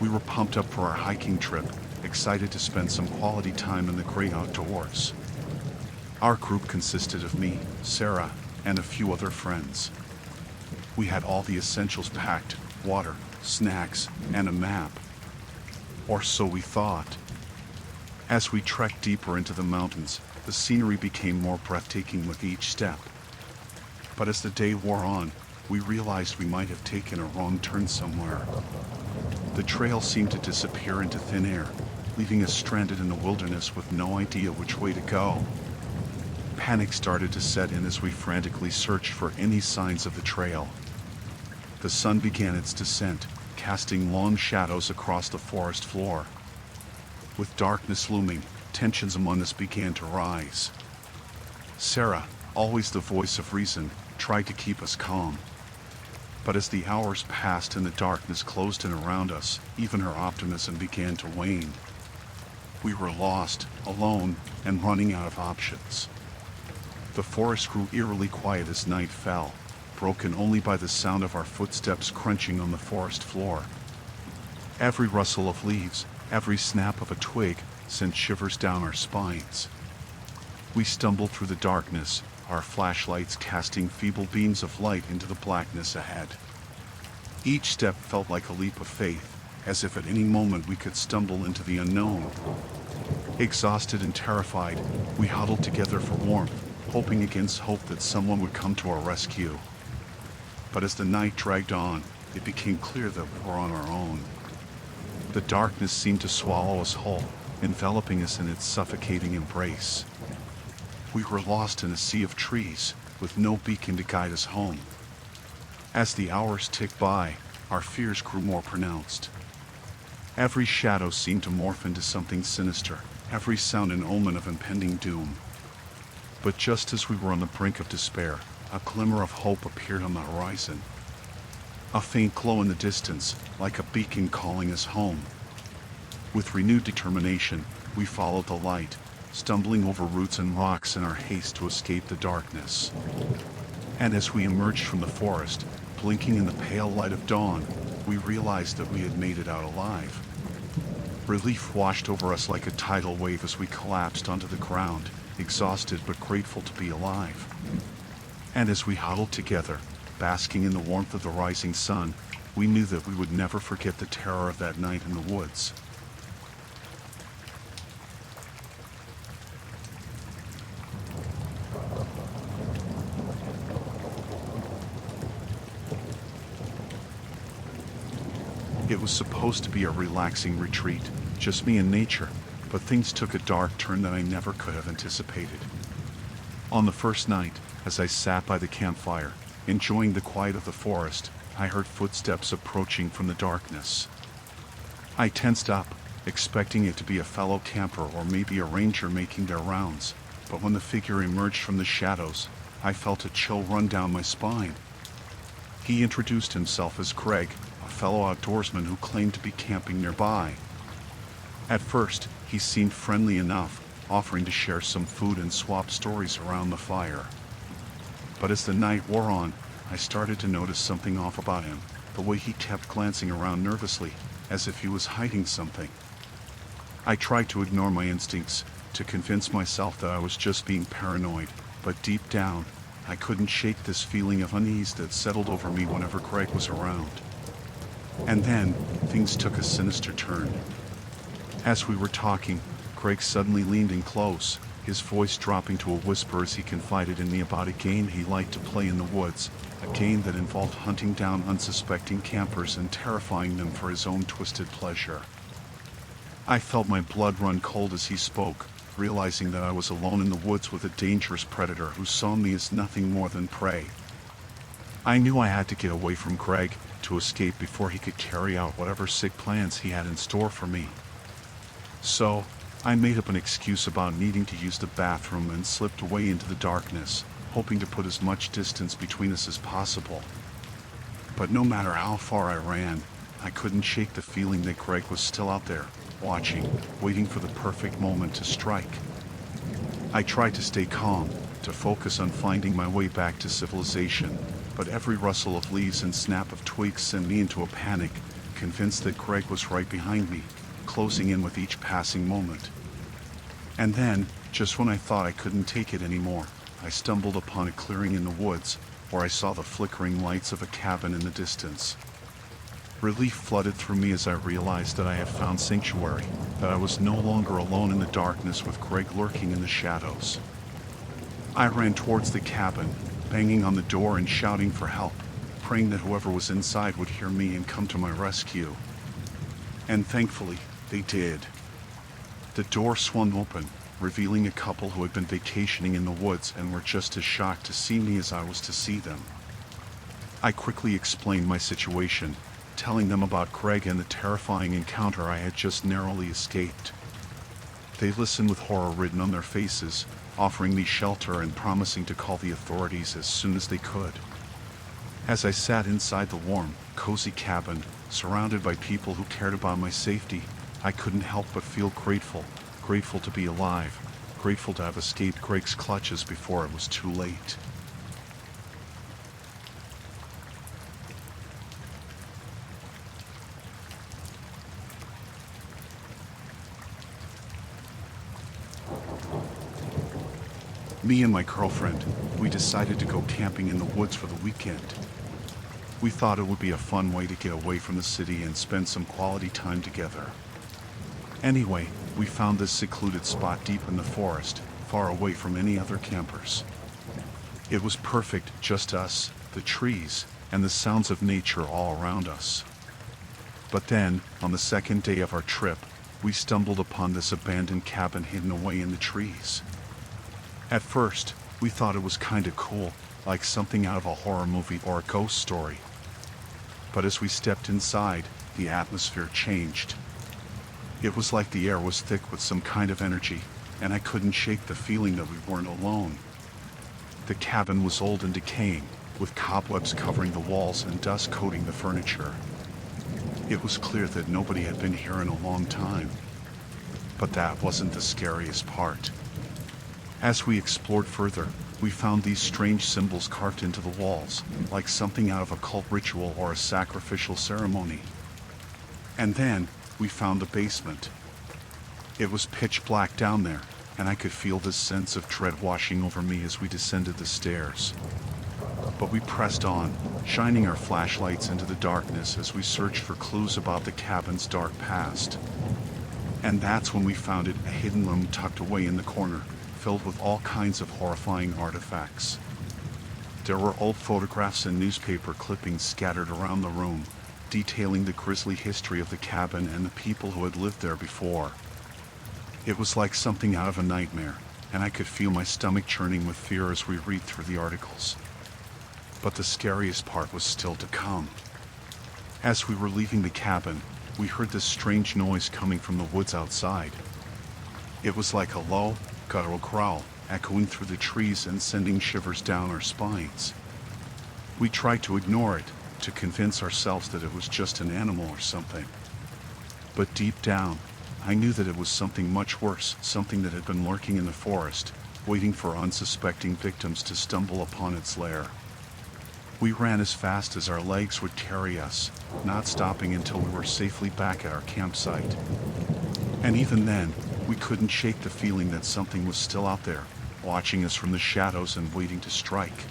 We were pumped up for our hiking trip, excited to spend some quality time in the great outdoors. Our group consisted of me, Sarah, and a few other friends. We had all the essentials packed: water, snacks, and a map. Or so we thought. As we trekked deeper into the mountains, the scenery became more breathtaking with each step. But as the day wore on, we realized we might have taken a wrong turn somewhere. The trail seemed to disappear into thin air, leaving us stranded in the wilderness with no idea which way to go. Panic started to set in as we frantically searched for any signs of the trail. The sun began its descent, casting long shadows across the forest floor. With darkness looming, tensions among us began to rise. Sarah, always the voice of reason, tried to keep us calm. But as the hours passed and the darkness closed in around us, even her optimism began to wane. We were lost, alone, and running out of options. The forest grew eerily quiet as night fell, broken only by the sound of our footsteps crunching on the forest floor. Every rustle of leaves, every snap of a twig sent shivers down our spines. We stumbled through the darkness, our flashlights casting feeble beams of light into the blackness ahead. Each step felt like a leap of faith, as if at any moment we could stumble into the unknown. Exhausted and terrified, we huddled together for warmth, hoping against hope that someone would come to our rescue. But as the night dragged on, it became clear that we were on our own. The darkness seemed to swallow us whole, enveloping us in its suffocating embrace. We were lost in a sea of trees, with no beacon to guide us home. As the hours ticked by, our fears grew more pronounced. Every shadow seemed to morph into something sinister, every sound an omen of impending doom. But just as we were on the brink of despair, a glimmer of hope appeared on the horizon. A faint glow in the distance, like a beacon calling us home. With renewed determination, we followed the light, stumbling over roots and rocks in our haste to escape the darkness. And as we emerged from the forest, blinking in the pale light of dawn, we realized that we had made it out alive. Relief washed over us like a tidal wave as we collapsed onto the ground, exhausted but grateful to be alive. And as we huddled together, basking in the warmth of the rising sun, we knew that we would never forget the terror of that night in the woods. It was supposed to be a relaxing retreat, just me and nature, but things took a dark turn that I never could have anticipated. On the first night, as I sat by the campfire, enjoying the quiet of the forest, I heard footsteps approaching from the darkness. I tensed up, expecting it to be a fellow camper or maybe a ranger making their rounds, but when the figure emerged from the shadows, I felt a chill run down my spine. He introduced himself as Craig, a fellow outdoorsman who claimed to be camping nearby. At first, he seemed friendly enough, offering to share some food and swap stories around the fire. But as the night wore on, I started to notice something off about him, the way he kept glancing around nervously, as if he was hiding something. I tried to ignore my instincts, to convince myself that I was just being paranoid, but deep down, I couldn't shake this feeling of unease that settled over me whenever Craig was around. And then, things took a sinister turn. As we were talking, Craig suddenly leaned in close, his voice dropping to a whisper as he confided in me about a game he liked to play in the woods, a game that involved hunting down unsuspecting campers and terrifying them for his own twisted pleasure. I felt my blood run cold as he spoke, realizing that I was alone in the woods with a dangerous predator who saw me as nothing more than prey. I knew I had to get away from Craig, to escape before he could carry out whatever sick plans he had in store for me. So, I made up an excuse about needing to use the bathroom and slipped away into the darkness, hoping to put as much distance between us as possible. But no matter how far I ran, I couldn't shake the feeling that Craig was still out there, watching, waiting for the perfect moment to strike. I tried to stay calm, to focus on finding my way back to civilization, but every rustle of leaves and snap of twigs sent me into a panic, convinced that Greg was right behind me, closing in with each passing moment. And then, just when I thought I couldn't take it anymore, I stumbled upon a clearing in the woods, where I saw the flickering lights of a cabin in the distance. Relief flooded through me as I realized that I had found sanctuary, that I was no longer alone in the darkness with Greg lurking in the shadows. I ran towards the cabin, banging on the door and shouting for help, praying that whoever was inside would hear me and come to my rescue. And thankfully, they did. The door swung open, revealing a couple who had been vacationing in the woods and were just as shocked to see me as I was to see them. I quickly explained my situation, telling them about Greg and the terrifying encounter I had just narrowly escaped. They listened with horror written on their faces, offering me shelter and promising to call the authorities as soon as they could. As I sat inside the warm, cozy cabin, surrounded by people who cared about my safety, I couldn't help but feel grateful to be alive, grateful to have escaped Greg's clutches before it was too late. Me and my girlfriend, we decided to go camping in the woods for the weekend. We thought it would be a fun way to get away from the city and spend some quality time together. Anyway, we found this secluded spot deep in the forest, far away from any other campers. It was perfect, just us, the trees, and the sounds of nature all around us. But then, on the second day of our trip, we stumbled upon this abandoned cabin hidden away in the trees. At first, we thought it was kinda cool, like something out of a horror movie or a ghost story. But as we stepped inside, the atmosphere changed. It was like the air was thick with some kind of energy, and I couldn't shake the feeling that we weren't alone. The cabin was old and decaying, with cobwebs covering the walls and dust coating the furniture. It was clear that nobody had been here in a long time. But that wasn't the scariest part. As we explored further, we found these strange symbols carved into the walls, like something out of a cult ritual or a sacrificial ceremony. And then, we found the basement. It was pitch black down there, and I could feel this sense of dread washing over me as we descended the stairs. But we pressed on, shining our flashlights into the darkness as we searched for clues about the cabin's dark past. And that's when we found it, a hidden room tucked away in the corner, filled with all kinds of horrifying artifacts. There were old photographs and newspaper clippings scattered around the room, detailing the grisly history of the cabin and the people who had lived there before. It was like something out of a nightmare, and I could feel my stomach churning with fear as we read through the articles. But the scariest part was still to come. As we were leaving the cabin, we heard this strange noise coming from the woods outside. It was like a low, guttural growl, echoing through the trees and sending shivers down our spines. We tried to ignore it, to convince ourselves that it was just an animal or something. But deep down, I knew that it was something much worse, something that had been lurking in the forest, waiting for unsuspecting victims to stumble upon its lair. We ran as fast as our legs would carry us, not stopping until we were safely back at our campsite. And even then, we couldn't shake the feeling that something was still out there, watching us from the shadows and waiting to strike.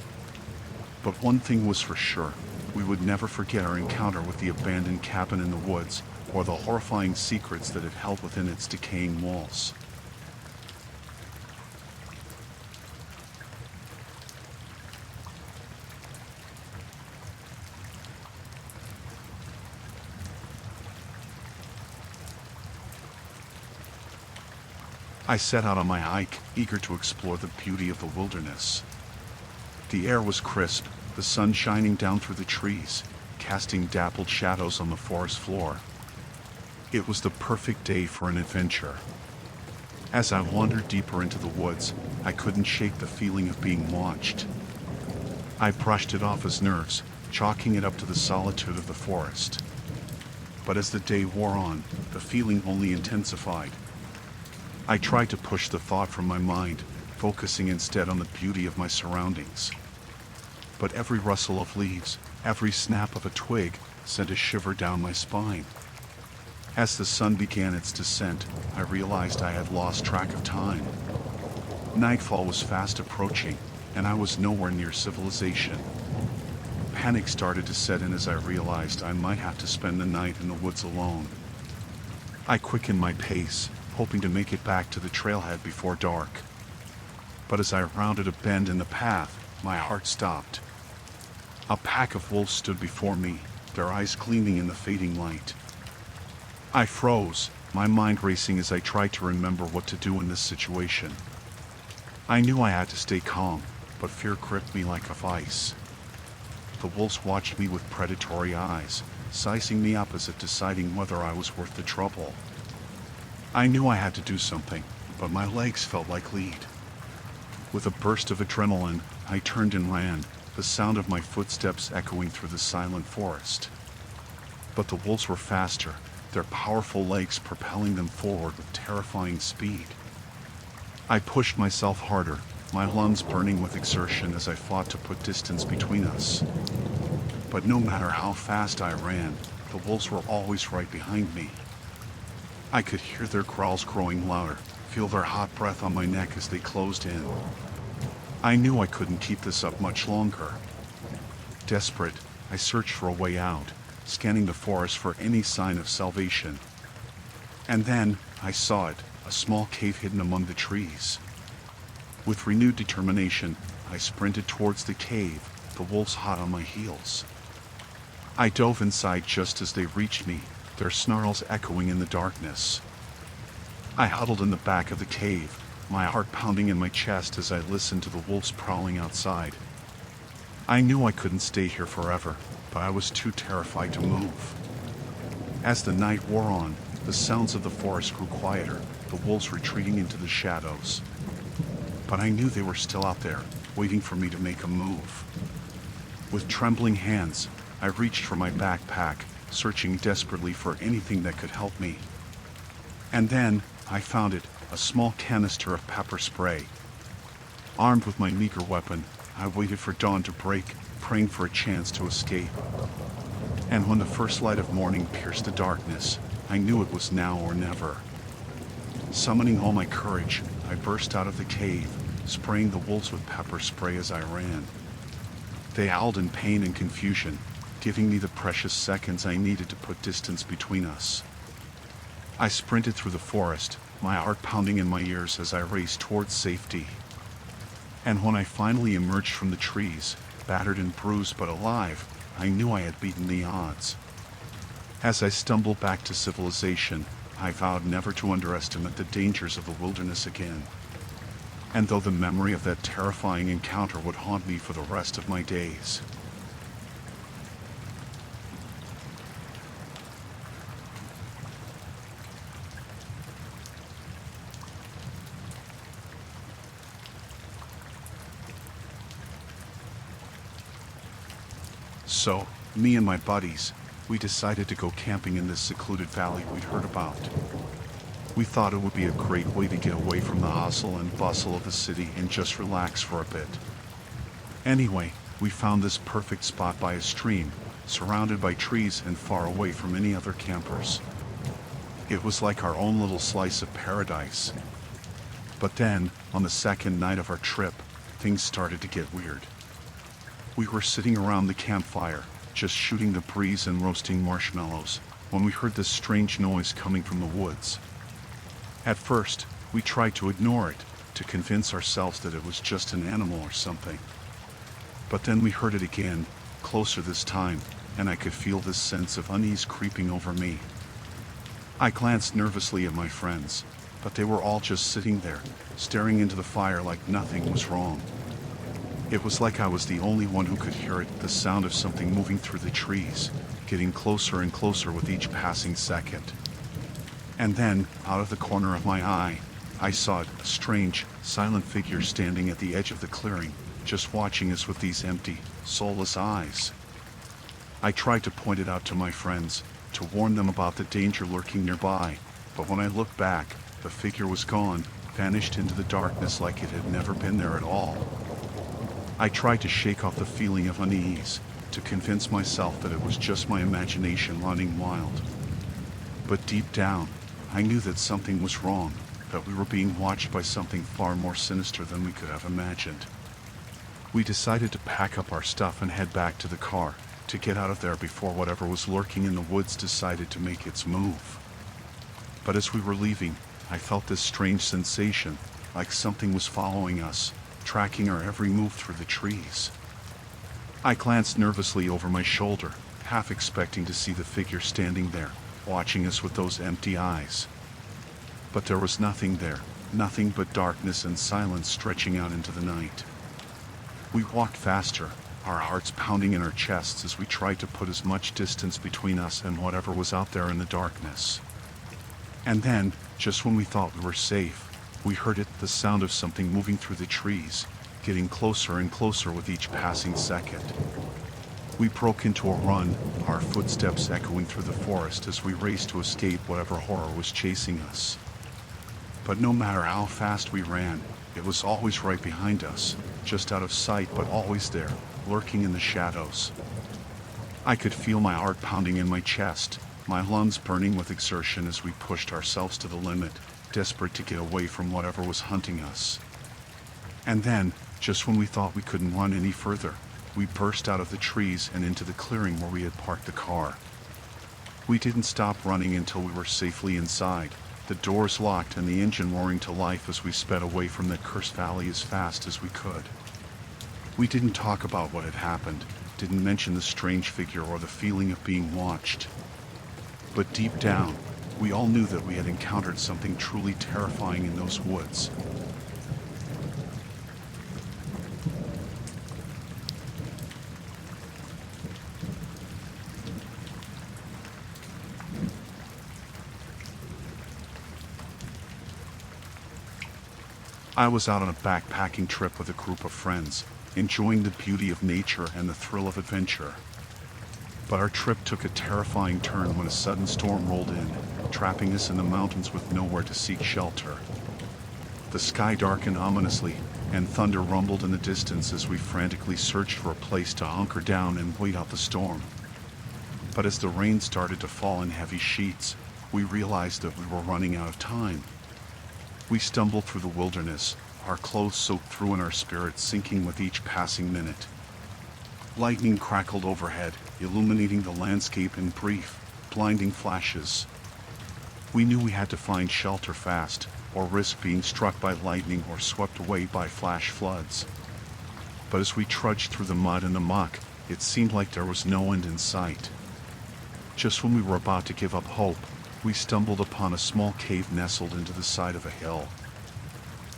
But one thing was for sure, we would never forget our encounter with the abandoned cabin in the woods, or the horrifying secrets that it held within its decaying walls. I set out on my hike, eager to explore the beauty of the wilderness. The air was crisp, the sun shining down through the trees, casting dappled shadows on the forest floor. It was the perfect day for an adventure. As I wandered deeper into the woods, I couldn't shake the feeling of being watched. I brushed it off as nerves, chalking it up to the solitude of the forest. But as the day wore on, the feeling only intensified. I tried to push the thought from my mind, focusing instead on the beauty of my surroundings. But every rustle of leaves, every snap of a twig, sent a shiver down my spine. As the sun began its descent, I realized I had lost track of time. Nightfall was fast approaching, and I was nowhere near civilization. Panic started to set in as I realized I might have to spend the night in the woods alone. I quickened my pace, hoping to make it back to the trailhead before dark. But as I rounded a bend in the path, my heart stopped. A pack of wolves stood before me, their eyes gleaming in the fading light. I froze, my mind racing as I tried to remember what to do in this situation. I knew I had to stay calm, but fear gripped me like a vice. The wolves watched me with predatory eyes, sizing me up as if deciding whether I was worth the trouble. I knew I had to do something, but my legs felt like lead. With a burst of adrenaline, I turned and ran, the sound of my footsteps echoing through the silent forest. But the wolves were faster, their powerful legs propelling them forward with terrifying speed. I pushed myself harder, my lungs burning with exertion as I fought to put distance between us. But no matter how fast I ran, the wolves were always right behind me. I could hear their growls growing louder, feel their hot breath on my neck as they closed in. I knew I couldn't keep this up much longer. Desperate, I searched for a way out, scanning the forest for any sign of salvation. And then, I saw it, a small cave hidden among the trees. With renewed determination, I sprinted towards the cave, the wolves hot on my heels. I dove inside just as they reached me, their snarls echoing in the darkness. I huddled in the back of the cave, my heart pounding in my chest as I listened to the wolves prowling outside. I knew I couldn't stay here forever, but I was too terrified to move. As the night wore on, the sounds of the forest grew quieter, the wolves retreating into the shadows. But I knew they were still out there, waiting for me to make a move. With trembling hands, I reached for my backpack, searching desperately for anything that could help me. And then, I found it, a small canister of pepper spray. Armed with my meager weapon, I waited for dawn to break, praying for a chance to escape. And when the first light of morning pierced the darkness, I knew it was now or never. Summoning all my courage, I burst out of the cave, spraying the wolves with pepper spray as I ran. They howled in pain and confusion, giving me the precious seconds I needed to put distance between us. I sprinted through the forest, my heart pounding in my ears as I raced towards safety. And when I finally emerged from the trees, battered and bruised but alive, I knew I had beaten the odds. As I stumbled back to civilization, I vowed never to underestimate the dangers of the wilderness again. And though the memory of that terrifying encounter would haunt me for the rest of my days. So, me and my buddies, we decided to go camping in this secluded valley we'd heard about. We thought it would be a great way to get away from the hustle and bustle of the city and just relax for a bit. Anyway, we found this perfect spot by a stream, surrounded by trees and far away from any other campers. It was like our own little slice of paradise. But then, on the second night of our trip, things started to get weird. We were sitting around the campfire, just shooting the breeze and roasting marshmallows, when we heard this strange noise coming from the woods. At first, we tried to ignore it, to convince ourselves that it was just an animal or something. But then we heard it again, closer this time, and I could feel this sense of unease creeping over me. I glanced nervously at my friends, but they were all just sitting there, staring into the fire like nothing was wrong. It was like I was the only one who could hear it, the sound of something moving through the trees, getting closer and closer with each passing second. And then, out of the corner of my eye, I saw a strange, silent figure standing at the edge of the clearing, just watching us with these empty, soulless eyes. I tried to point it out to my friends, to warn them about the danger lurking nearby, but when I looked back, the figure was gone, vanished into the darkness like it had never been there at all. I tried to shake off the feeling of unease, to convince myself that it was just my imagination running wild. But deep down, I knew that something was wrong, that we were being watched by something far more sinister than we could have imagined. We decided to pack up our stuff and head back to the car, to get out of there before whatever was lurking in the woods decided to make its move. But as we were leaving, I felt this strange sensation, like something was following us, tracking our every move through the trees. I glanced nervously over my shoulder, half expecting to see the figure standing there, watching us with those empty eyes. But there was nothing there, nothing but darkness and silence stretching out into the night. We walked faster, our hearts pounding in our chests as we tried to put as much distance between us and whatever was out there in the darkness. And then, just when we thought we were safe, we heard it, the sound of something moving through the trees, getting closer and closer with each passing second. We broke into a run, our footsteps echoing through the forest as we raced to escape whatever horror was chasing us. But no matter how fast we ran, it was always right behind us, just out of sight but always there, lurking in the shadows. I could feel my heart pounding in my chest, my lungs burning with exertion as we pushed ourselves to the limit, desperate to get away from whatever was hunting us. And then, just when we thought we couldn't run any further, we burst out of the trees and into the clearing where we had parked the car. We didn't stop running until we were safely inside, the doors locked and the engine roaring to life as we sped away from that cursed valley as fast as we could. We didn't talk about what had happened, didn't mention the strange figure or the feeling of being watched. But deep down, we all knew that we had encountered something truly terrifying in those woods. I was out on a backpacking trip with a group of friends, enjoying the beauty of nature and the thrill of adventure. But our trip took a terrifying turn when a sudden storm rolled in, trapping us in the mountains with nowhere to seek shelter. The sky darkened ominously, and thunder rumbled in the distance as we frantically searched for a place to hunker down and wait out the storm. But as the rain started to fall in heavy sheets, we realized that we were running out of time. We stumbled through the wilderness, our clothes soaked through and our spirits sinking with each passing minute. Lightning crackled overhead, illuminating the landscape in brief, blinding flashes. We knew we had to find shelter fast, or risk being struck by lightning or swept away by flash floods. But as we trudged through the mud and the muck, it seemed like there was no end in sight. Just when we were about to give up hope, we stumbled upon a small cave nestled into the side of a hill.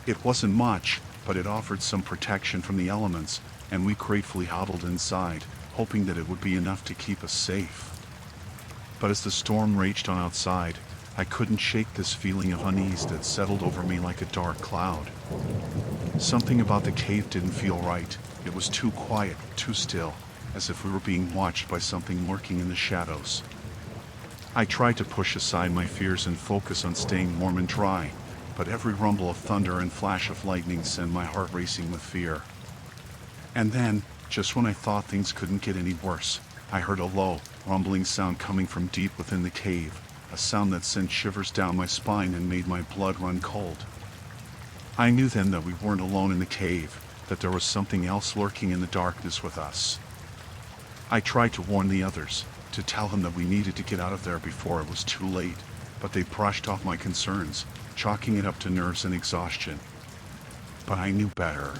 It wasn't much, but it offered some protection from the elements, and we gratefully huddled inside, hoping that it would be enough to keep us safe. But as the storm raged on outside, I couldn't shake this feeling of unease that settled over me like a dark cloud. Something about the cave didn't feel right. It was too quiet, too still, as if we were being watched by something lurking in the shadows. I tried to push aside my fears and focus on staying warm and dry, but every rumble of thunder and flash of lightning sent my heart racing with fear. And then, just when I thought things couldn't get any worse, I heard a low, rumbling sound coming from deep within the cave, a sound that sent shivers down my spine and made my blood run cold. I knew then that we weren't alone in the cave, that there was something else lurking in the darkness with us. I tried to warn the others, to tell them that we needed to get out of there before it was too late, but they brushed off my concerns, chalking it up to nerves and exhaustion. But I knew better.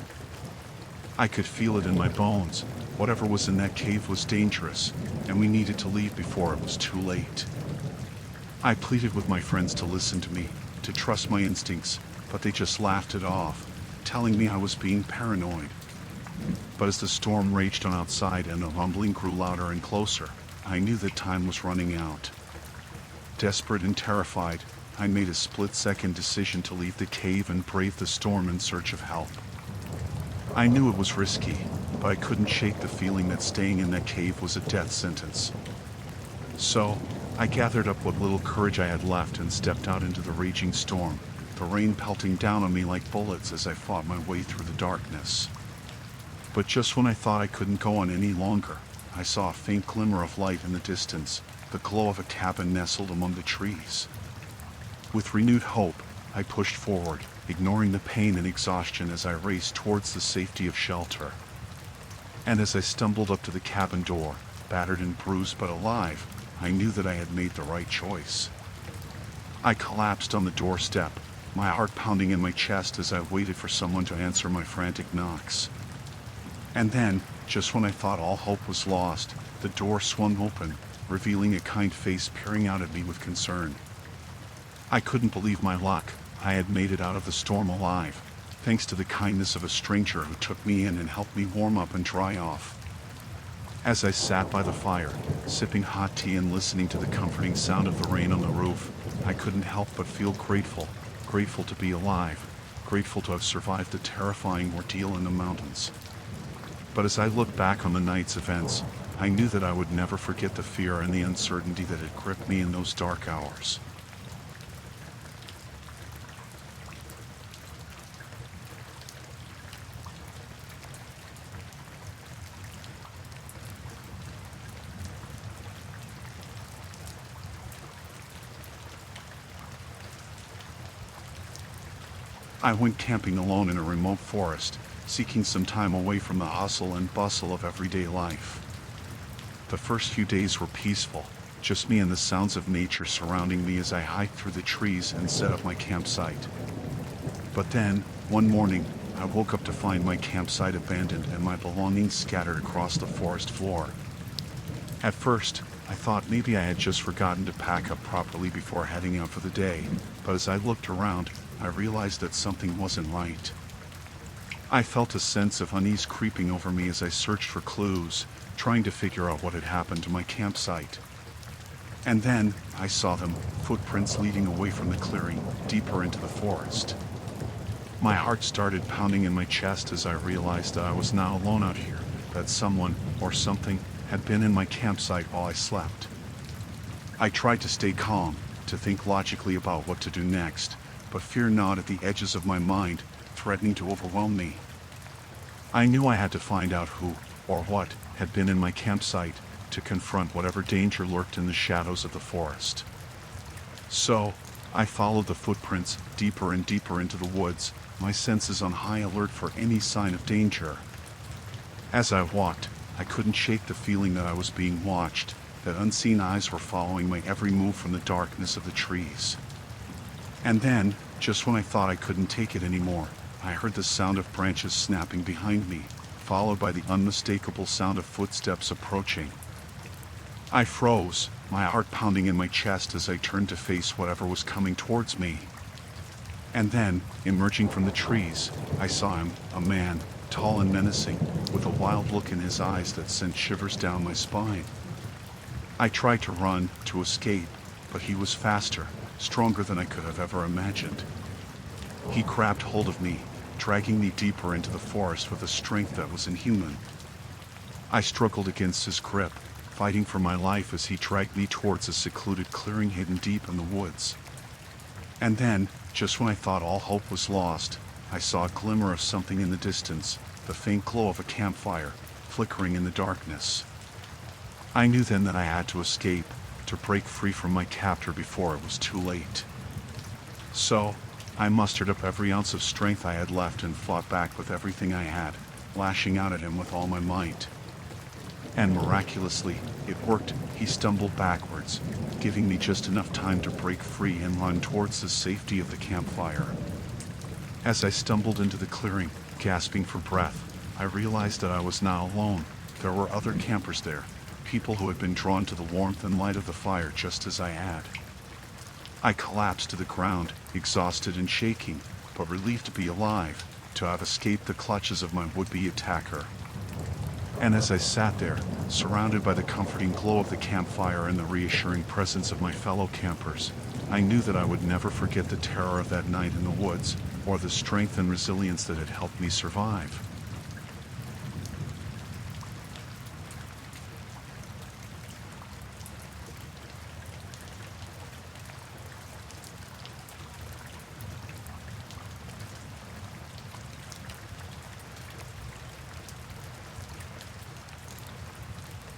I could feel it in my bones. Whatever was in that cave was dangerous, and we needed to leave before it was too late. I pleaded with my friends to listen to me, to trust my instincts, but they just laughed it off, telling me I was being paranoid. But as the storm raged on outside and the rumbling grew louder and closer, I knew that time was running out. Desperate and terrified, I made a split-second decision to leave the cave and brave the storm in search of help. I knew it was risky, but I couldn't shake the feeling that staying in that cave was a death sentence. So, I gathered up what little courage I had left and stepped out into the raging storm, the rain pelting down on me like bullets as I fought my way through the darkness. But just when I thought I couldn't go on any longer, I saw a faint glimmer of light in the distance, the glow of a cabin nestled among the trees. With renewed hope, I pushed forward, ignoring the pain and exhaustion as I raced towards the safety of shelter. And as I stumbled up to the cabin door, battered and bruised but alive, I knew that I had made the right choice. I collapsed on the doorstep, my heart pounding in my chest as I waited for someone to answer my frantic knocks. And then, just when I thought all hope was lost, the door swung open, revealing a kind face peering out at me with concern. I couldn't believe my luck. I had made it out of the storm alive, thanks to the kindness of a stranger who took me in and helped me warm up and dry off. As I sat by the fire, sipping hot tea and listening to the comforting sound of the rain on the roof, I couldn't help but feel grateful to be alive, grateful to have survived the terrifying ordeal in the mountains. But as I looked back on the night's events, I knew that I would never forget the fear and the uncertainty that had gripped me in those dark hours. I went camping alone in a remote forest, seeking some time away from the hustle and bustle of everyday life. The first few days were peaceful, just me and the sounds of nature surrounding me as I hiked through the trees and set up my campsite. But then, one morning, I woke up to find my campsite abandoned and my belongings scattered across the forest floor. At first, I thought maybe I had just forgotten to pack up properly before heading out for the day, but as I looked around, I realized that something wasn't right. I felt a sense of unease creeping over me as I searched for clues, trying to figure out what had happened to my campsite. And then, I saw them, footprints leading away from the clearing, deeper into the forest. My heart started pounding in my chest as I realized that I was not alone out here, that someone, or something, had been in my campsite while I slept. I tried to stay calm, to think logically about what to do next, but fear gnawed at the edges of my mind, threatening to overwhelm me. I knew I had to find out who, or what, had been in my campsite, to confront whatever danger lurked in the shadows of the forest. So, I followed the footprints deeper and deeper into the woods, my senses on high alert for any sign of danger. As I walked, I couldn't shake the feeling that I was being watched, that unseen eyes were following my every move from the darkness of the trees. And then, just when I thought I couldn't take it anymore, I heard the sound of branches snapping behind me, followed by the unmistakable sound of footsteps approaching. I froze, my heart pounding in my chest as I turned to face whatever was coming towards me. And then, emerging from the trees, I saw him, a man, tall and menacing, with a wild look in his eyes that sent shivers down my spine. I tried to run, to escape, but he was faster, stronger than I could have ever imagined. He grabbed hold of me, dragging me deeper into the forest with a strength that was inhuman. I struggled against his grip, fighting for my life as he dragged me towards a secluded clearing hidden deep in the woods. And then, just when I thought all hope was lost, I saw a glimmer of something in the distance, the faint glow of a campfire, flickering in the darkness. I knew then that I had to escape, to break free from my captor before it was too late. So, I mustered up every ounce of strength I had left and fought back with everything I had, lashing out at him with all my might. And miraculously, it worked. He stumbled backwards, giving me just enough time to break free and run towards the safety of the campfire. As I stumbled into the clearing, gasping for breath, I realized that I was not alone. There were other campers there, people who had been drawn to the warmth and light of the fire just as I had. I collapsed to the ground, exhausted and shaking, but relieved to be alive, to have escaped the clutches of my would-be attacker. And as I sat there, surrounded by the comforting glow of the campfire and the reassuring presence of my fellow campers, I knew that I would never forget the terror of that night in the woods, or the strength and resilience that had helped me survive.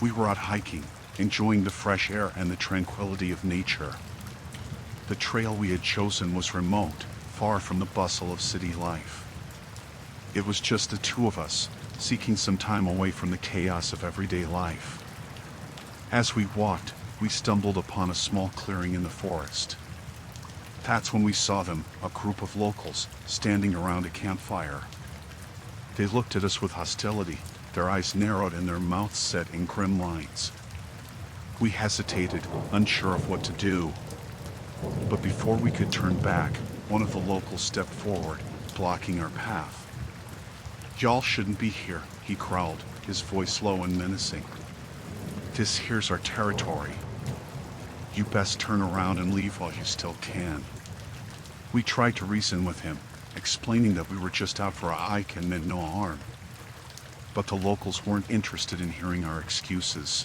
We were out hiking, enjoying the fresh air and the tranquility of nature. The trail we had chosen was remote, far from the bustle of city life. It was just the two of us, seeking some time away from the chaos of everyday life. As we walked, we stumbled upon a small clearing in the forest. That's when we saw them, a group of locals, standing around a campfire. They looked at us with hostility, their eyes narrowed and their mouths set in grim lines. We hesitated, unsure of what to do. But before we could turn back, one of the locals stepped forward, blocking our path. "Y'all shouldn't be here," he growled, his voice low and menacing. "This here's our territory. You best turn around and leave while you still can." We tried to reason with him, explaining that we were just out for a hike and meant no harm. But the locals weren't interested in hearing our excuses.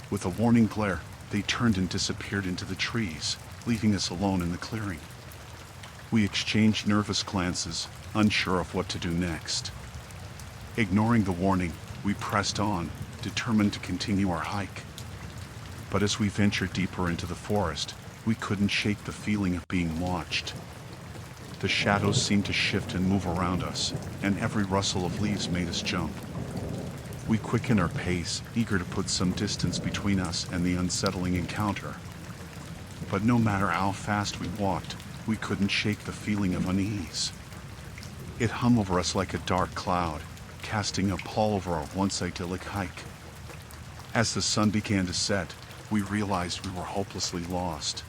With a warning glare, they turned and disappeared into the trees, leaving us alone in the clearing. We exchanged nervous glances, unsure of what to do next. Ignoring the warning, we pressed on, determined to continue our hike. But as we ventured deeper into the forest, we couldn't shake the feeling of being watched. The shadows seemed to shift and move around us, and every rustle of leaves made us jump. We quickened our pace, eager to put some distance between us and the unsettling encounter. But no matter how fast we walked, we couldn't shake the feeling of unease. It hung over us like a dark cloud, casting a pall over our once idyllic hike. As the sun began to set, we realized we were hopelessly lost.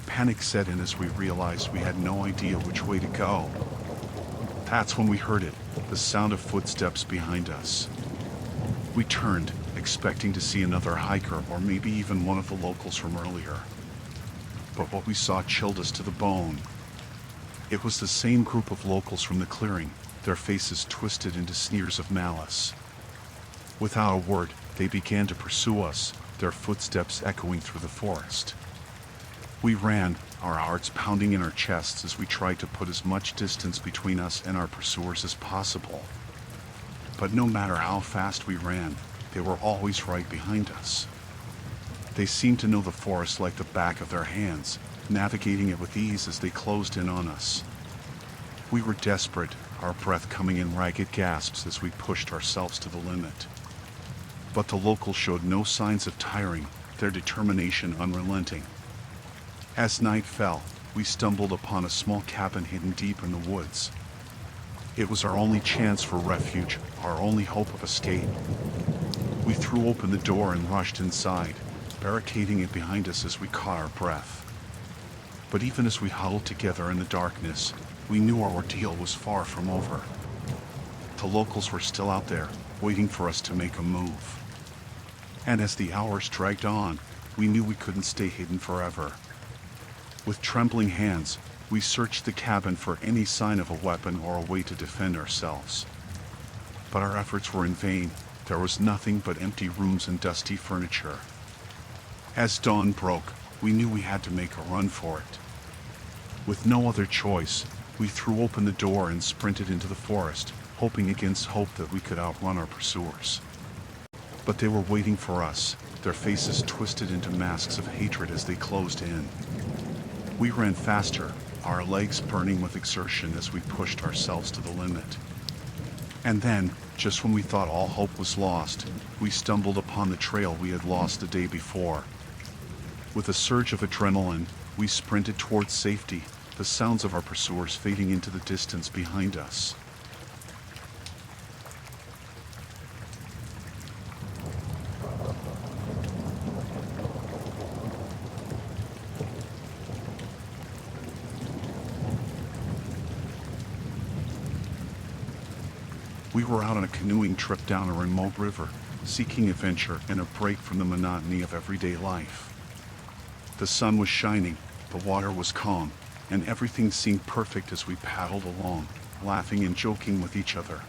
Panic set in as we realized we had no idea which way to go. That's when we heard it, the sound of footsteps behind us. We turned, expecting to see another hiker or maybe even one of the locals from earlier. But what we saw chilled us to the bone. It was the same group of locals from the clearing, their faces twisted into sneers of malice. Without a word, they began to pursue us, their footsteps echoing through the forest. We ran, our hearts pounding in our chests as we tried to put as much distance between us and our pursuers as possible. But no matter how fast we ran, they were always right behind us. They seemed to know the forest like the back of their hands, navigating it with ease as they closed in on us. We were desperate, our breath coming in ragged gasps as we pushed ourselves to the limit. But the locals showed no signs of tiring, their determination unrelenting. As night fell, we stumbled upon a small cabin hidden deep in the woods. It was our only chance for refuge, our only hope of escape. We threw open the door and rushed inside, barricading it behind us as we caught our breath. But even as we huddled together in the darkness, we knew our ordeal was far from over. The locals were still out there, waiting for us to make a move. And as the hours dragged on, we knew we couldn't stay hidden forever. With trembling hands, we searched the cabin for any sign of a weapon or a way to defend ourselves. But our efforts were in vain. There was nothing but empty rooms and dusty furniture. As dawn broke, we knew we had to make a run for it. With no other choice, we threw open the door and sprinted into the forest, hoping against hope that we could outrun our pursuers. But they were waiting for us, their faces twisted into masks of hatred as they closed in. We ran faster, our legs burning with exertion as we pushed ourselves to the limit. And then, just when we thought all hope was lost, we stumbled upon the trail we had lost the day before. With a surge of adrenaline, we sprinted towards safety, the sounds of our pursuers fading into the distance behind us. We were out on a canoeing trip down a remote river, seeking adventure and a break from the monotony of everyday life. The sun was shining, the water was calm, and everything seemed perfect as we paddled along, laughing and joking with each other.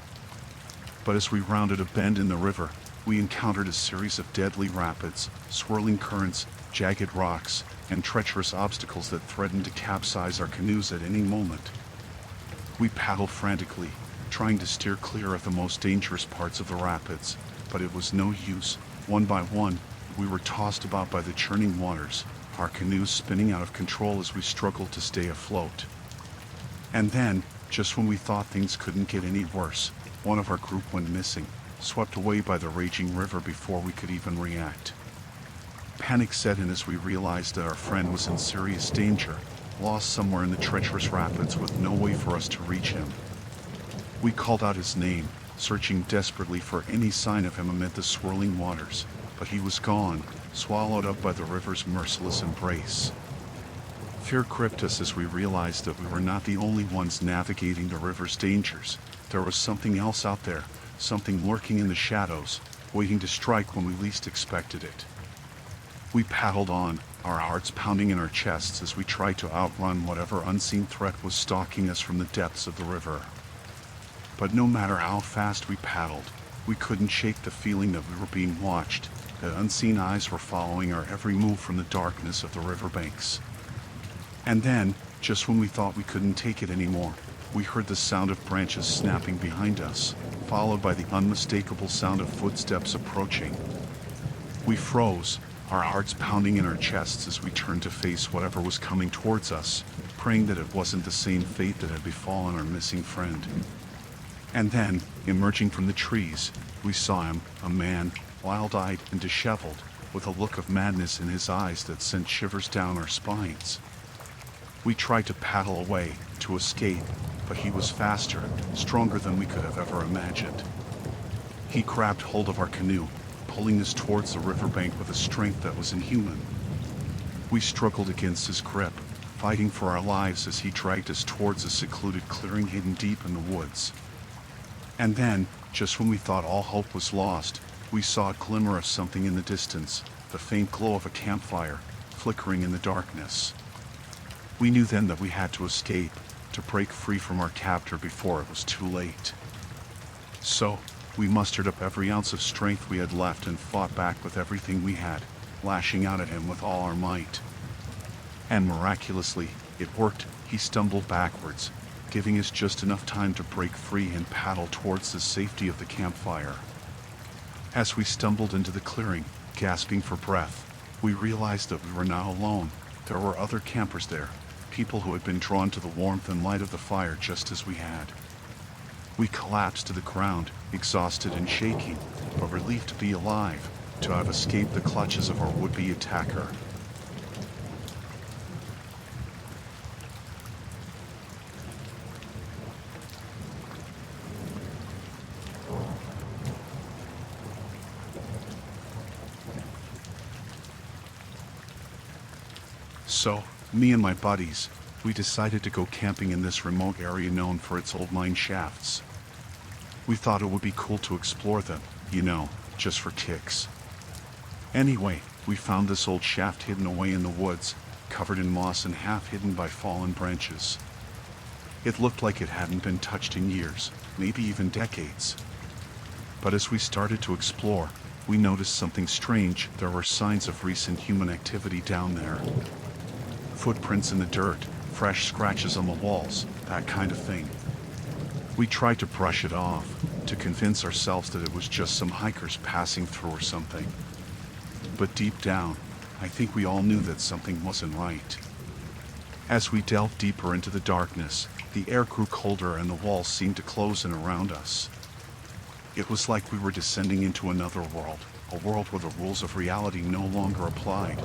But as we rounded a bend in the river, we encountered a series of deadly rapids, swirling currents, jagged rocks, and treacherous obstacles that threatened to capsize our canoes at any moment. We paddled frantically, trying to steer clear of the most dangerous parts of the rapids, but it was no use. One by one, we were tossed about by the churning waters, our canoes spinning out of control as we struggled to stay afloat. And then, just when we thought things couldn't get any worse, one of our group went missing, swept away by the raging river before we could even react. Panic set in as we realized that our friend was in serious danger, lost somewhere in the treacherous rapids with no way for us to reach him. We called out his name, searching desperately for any sign of him amid the swirling waters, but he was gone, swallowed up by the river's merciless embrace. Fear gripped us as we realized that we were not the only ones navigating the river's dangers. There was something else out there, something lurking in the shadows, waiting to strike when we least expected it. We paddled on, our hearts pounding in our chests as we tried to outrun whatever unseen threat was stalking us from the depths of the river. But no matter how fast we paddled, we couldn't shake the feeling that we were being watched, that unseen eyes were following our every move from the darkness of the riverbanks. And then, just when we thought we couldn't take it anymore, we heard the sound of branches snapping behind us, followed by the unmistakable sound of footsteps approaching. We froze, our hearts pounding in our chests as we turned to face whatever was coming towards us, praying that it wasn't the same fate that had befallen our missing friend. And then, emerging from the trees, we saw him, a man, wild-eyed and disheveled, with a look of madness in his eyes that sent shivers down our spines. We tried to paddle away, to escape, but he was faster, stronger than we could have ever imagined. He grabbed hold of our canoe, pulling us towards the riverbank with a strength that was inhuman. We struggled against his grip, fighting for our lives as he dragged us towards a secluded clearing hidden deep in the woods. And then, just when we thought all hope was lost, we saw a glimmer of something in the distance, the faint glow of a campfire, flickering in the darkness. We knew then that we had to escape, to break free from our captor before it was too late. So, we mustered up every ounce of strength we had left and fought back with everything we had, lashing out at him with all our might. And miraculously, it worked. He stumbled backwards, giving us just enough time to break free and paddle towards the safety of the campfire. As we stumbled into the clearing, gasping for breath, we realized that we were not alone. There were other campers there, people who had been drawn to the warmth and light of the fire just as we had. We collapsed to the ground, exhausted and shaking, but relieved to be alive, to have escaped the clutches of our would-be attacker. So, me and my buddies, we decided to go camping in this remote area known for its old mine shafts. We thought it would be cool to explore them, just for kicks. Anyway, we found this old shaft hidden away in the woods, covered in moss and half hidden by fallen branches. It looked like it hadn't been touched in years, maybe even decades. But as we started to explore, we noticed something strange. There were signs of recent human activity down there. Footprints in the dirt, fresh scratches on the walls, that kind of thing. We tried to brush it off, to convince ourselves that it was just some hikers passing through or something. But deep down, I think we all knew that something wasn't right. As we delved deeper into the darkness, the air grew colder and the walls seemed to close in around us. It was like we were descending into another world, a world where the rules of reality no longer applied.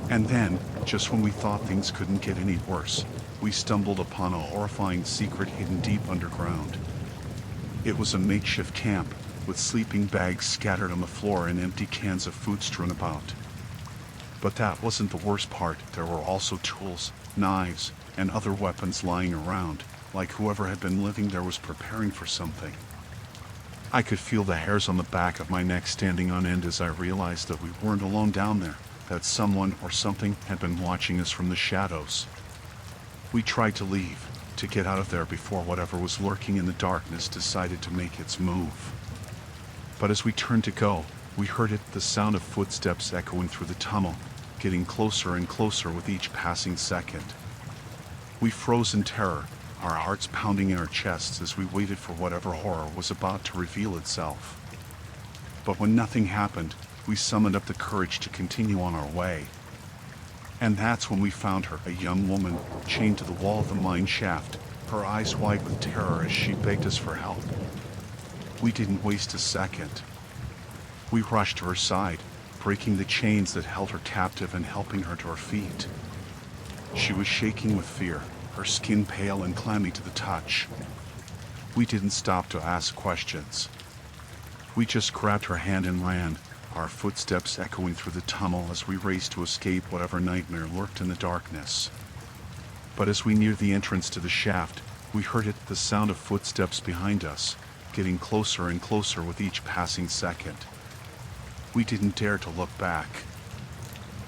And then, just when we thought things couldn't get any worse, we stumbled upon a horrifying secret hidden deep underground. It was a makeshift camp, with sleeping bags scattered on the floor and empty cans of food strewn about. But that wasn't the worst part. There were also tools, knives, and other weapons lying around, like whoever had been living there was preparing for something. I could feel the hairs on the back of my neck standing on end as I realized that we weren't alone down there, that someone or something had been watching us from the shadows. We tried to leave, to get out of there before whatever was lurking in the darkness decided to make its move. But as we turned to go, we heard it, the sound of footsteps echoing through the tunnel, getting closer and closer with each passing second. We froze in terror, our hearts pounding in our chests as we waited for whatever horror was about to reveal itself. But when nothing happened, we summoned up the courage to continue on our way. And that's when we found her, a young woman, chained to the wall of the mine shaft, her eyes wide with terror as she begged us for help. We didn't waste a second. We rushed to her side, breaking the chains that held her captive and helping her to her feet. She was shaking with fear, her skin pale and clammy to the touch. We didn't stop to ask questions. We just grabbed her hand and ran, our footsteps echoing through the tunnel as we raced to escape whatever nightmare lurked in the darkness. But as we neared the entrance to the shaft, we heard the sound of footsteps behind us, getting closer and closer with each passing second. We didn't dare to look back.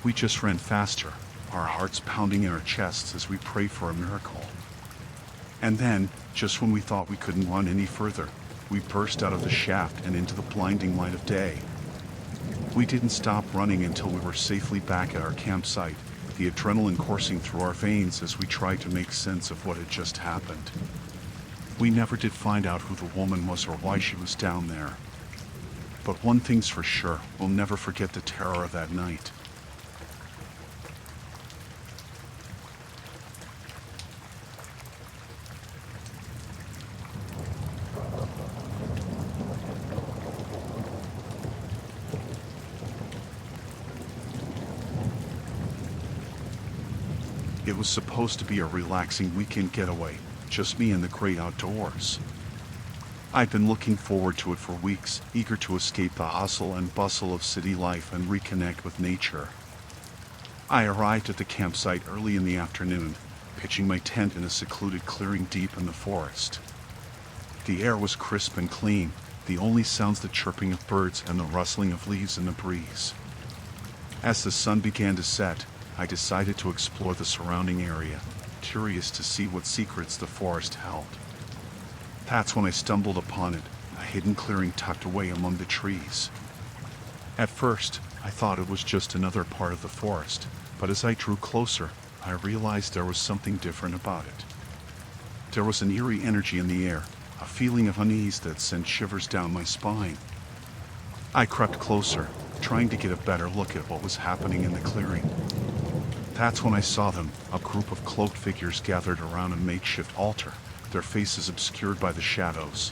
We just ran faster, our hearts pounding in our chests as we prayed for a miracle. And then, just when we thought we couldn't run any further, we burst out of the shaft and into the blinding light of day. We didn't stop running until we were safely back at our campsite, the adrenaline coursing through our veins as we tried to make sense of what had just happened. We never did find out who the woman was or why she was down there. But one thing's for sure, we'll never forget the terror of that night. It was supposed to be a relaxing weekend getaway, just me and the great outdoors. I'd been looking forward to it for weeks, eager to escape the hustle and bustle of city life and reconnect with nature. I arrived at the campsite early in the afternoon, pitching my tent in a secluded clearing deep in the forest. The air was crisp and clean, the only sounds the chirping of birds and the rustling of leaves in the breeze. As the sun began to set, I decided to explore the surrounding area, curious to see what secrets the forest held. That's when I stumbled upon it, a hidden clearing tucked away among the trees. At first, I thought it was just another part of the forest, but as I drew closer, I realized there was something different about it. There was an eerie energy in the air, a feeling of unease that sent shivers down my spine. I crept closer, trying to get a better look at what was happening in the clearing. That's when I saw them, a group of cloaked figures gathered around a makeshift altar, their faces obscured by the shadows.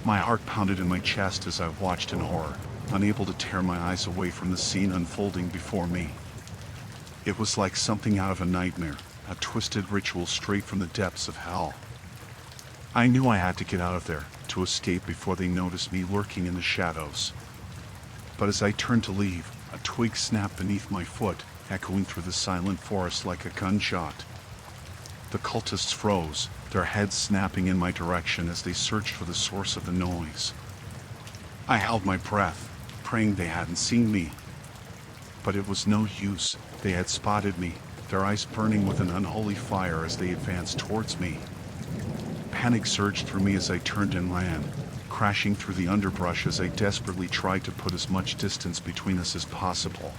My heart pounded in my chest as I watched in horror, unable to tear my eyes away from the scene unfolding before me. It was like something out of a nightmare, a twisted ritual straight from the depths of hell. I knew I had to get out of there, to escape before they noticed me lurking in the shadows. But as I turned to leave, a twig snapped beneath my foot, echoing through the silent forest like a gunshot. The cultists froze, their heads snapping in my direction as they searched for the source of the noise. I held my breath, praying they hadn't seen me. But it was no use, they had spotted me, their eyes burning with an unholy fire as they advanced towards me. Panic surged through me as I turned and ran, crashing through the underbrush as I desperately tried to put as much distance between us as possible.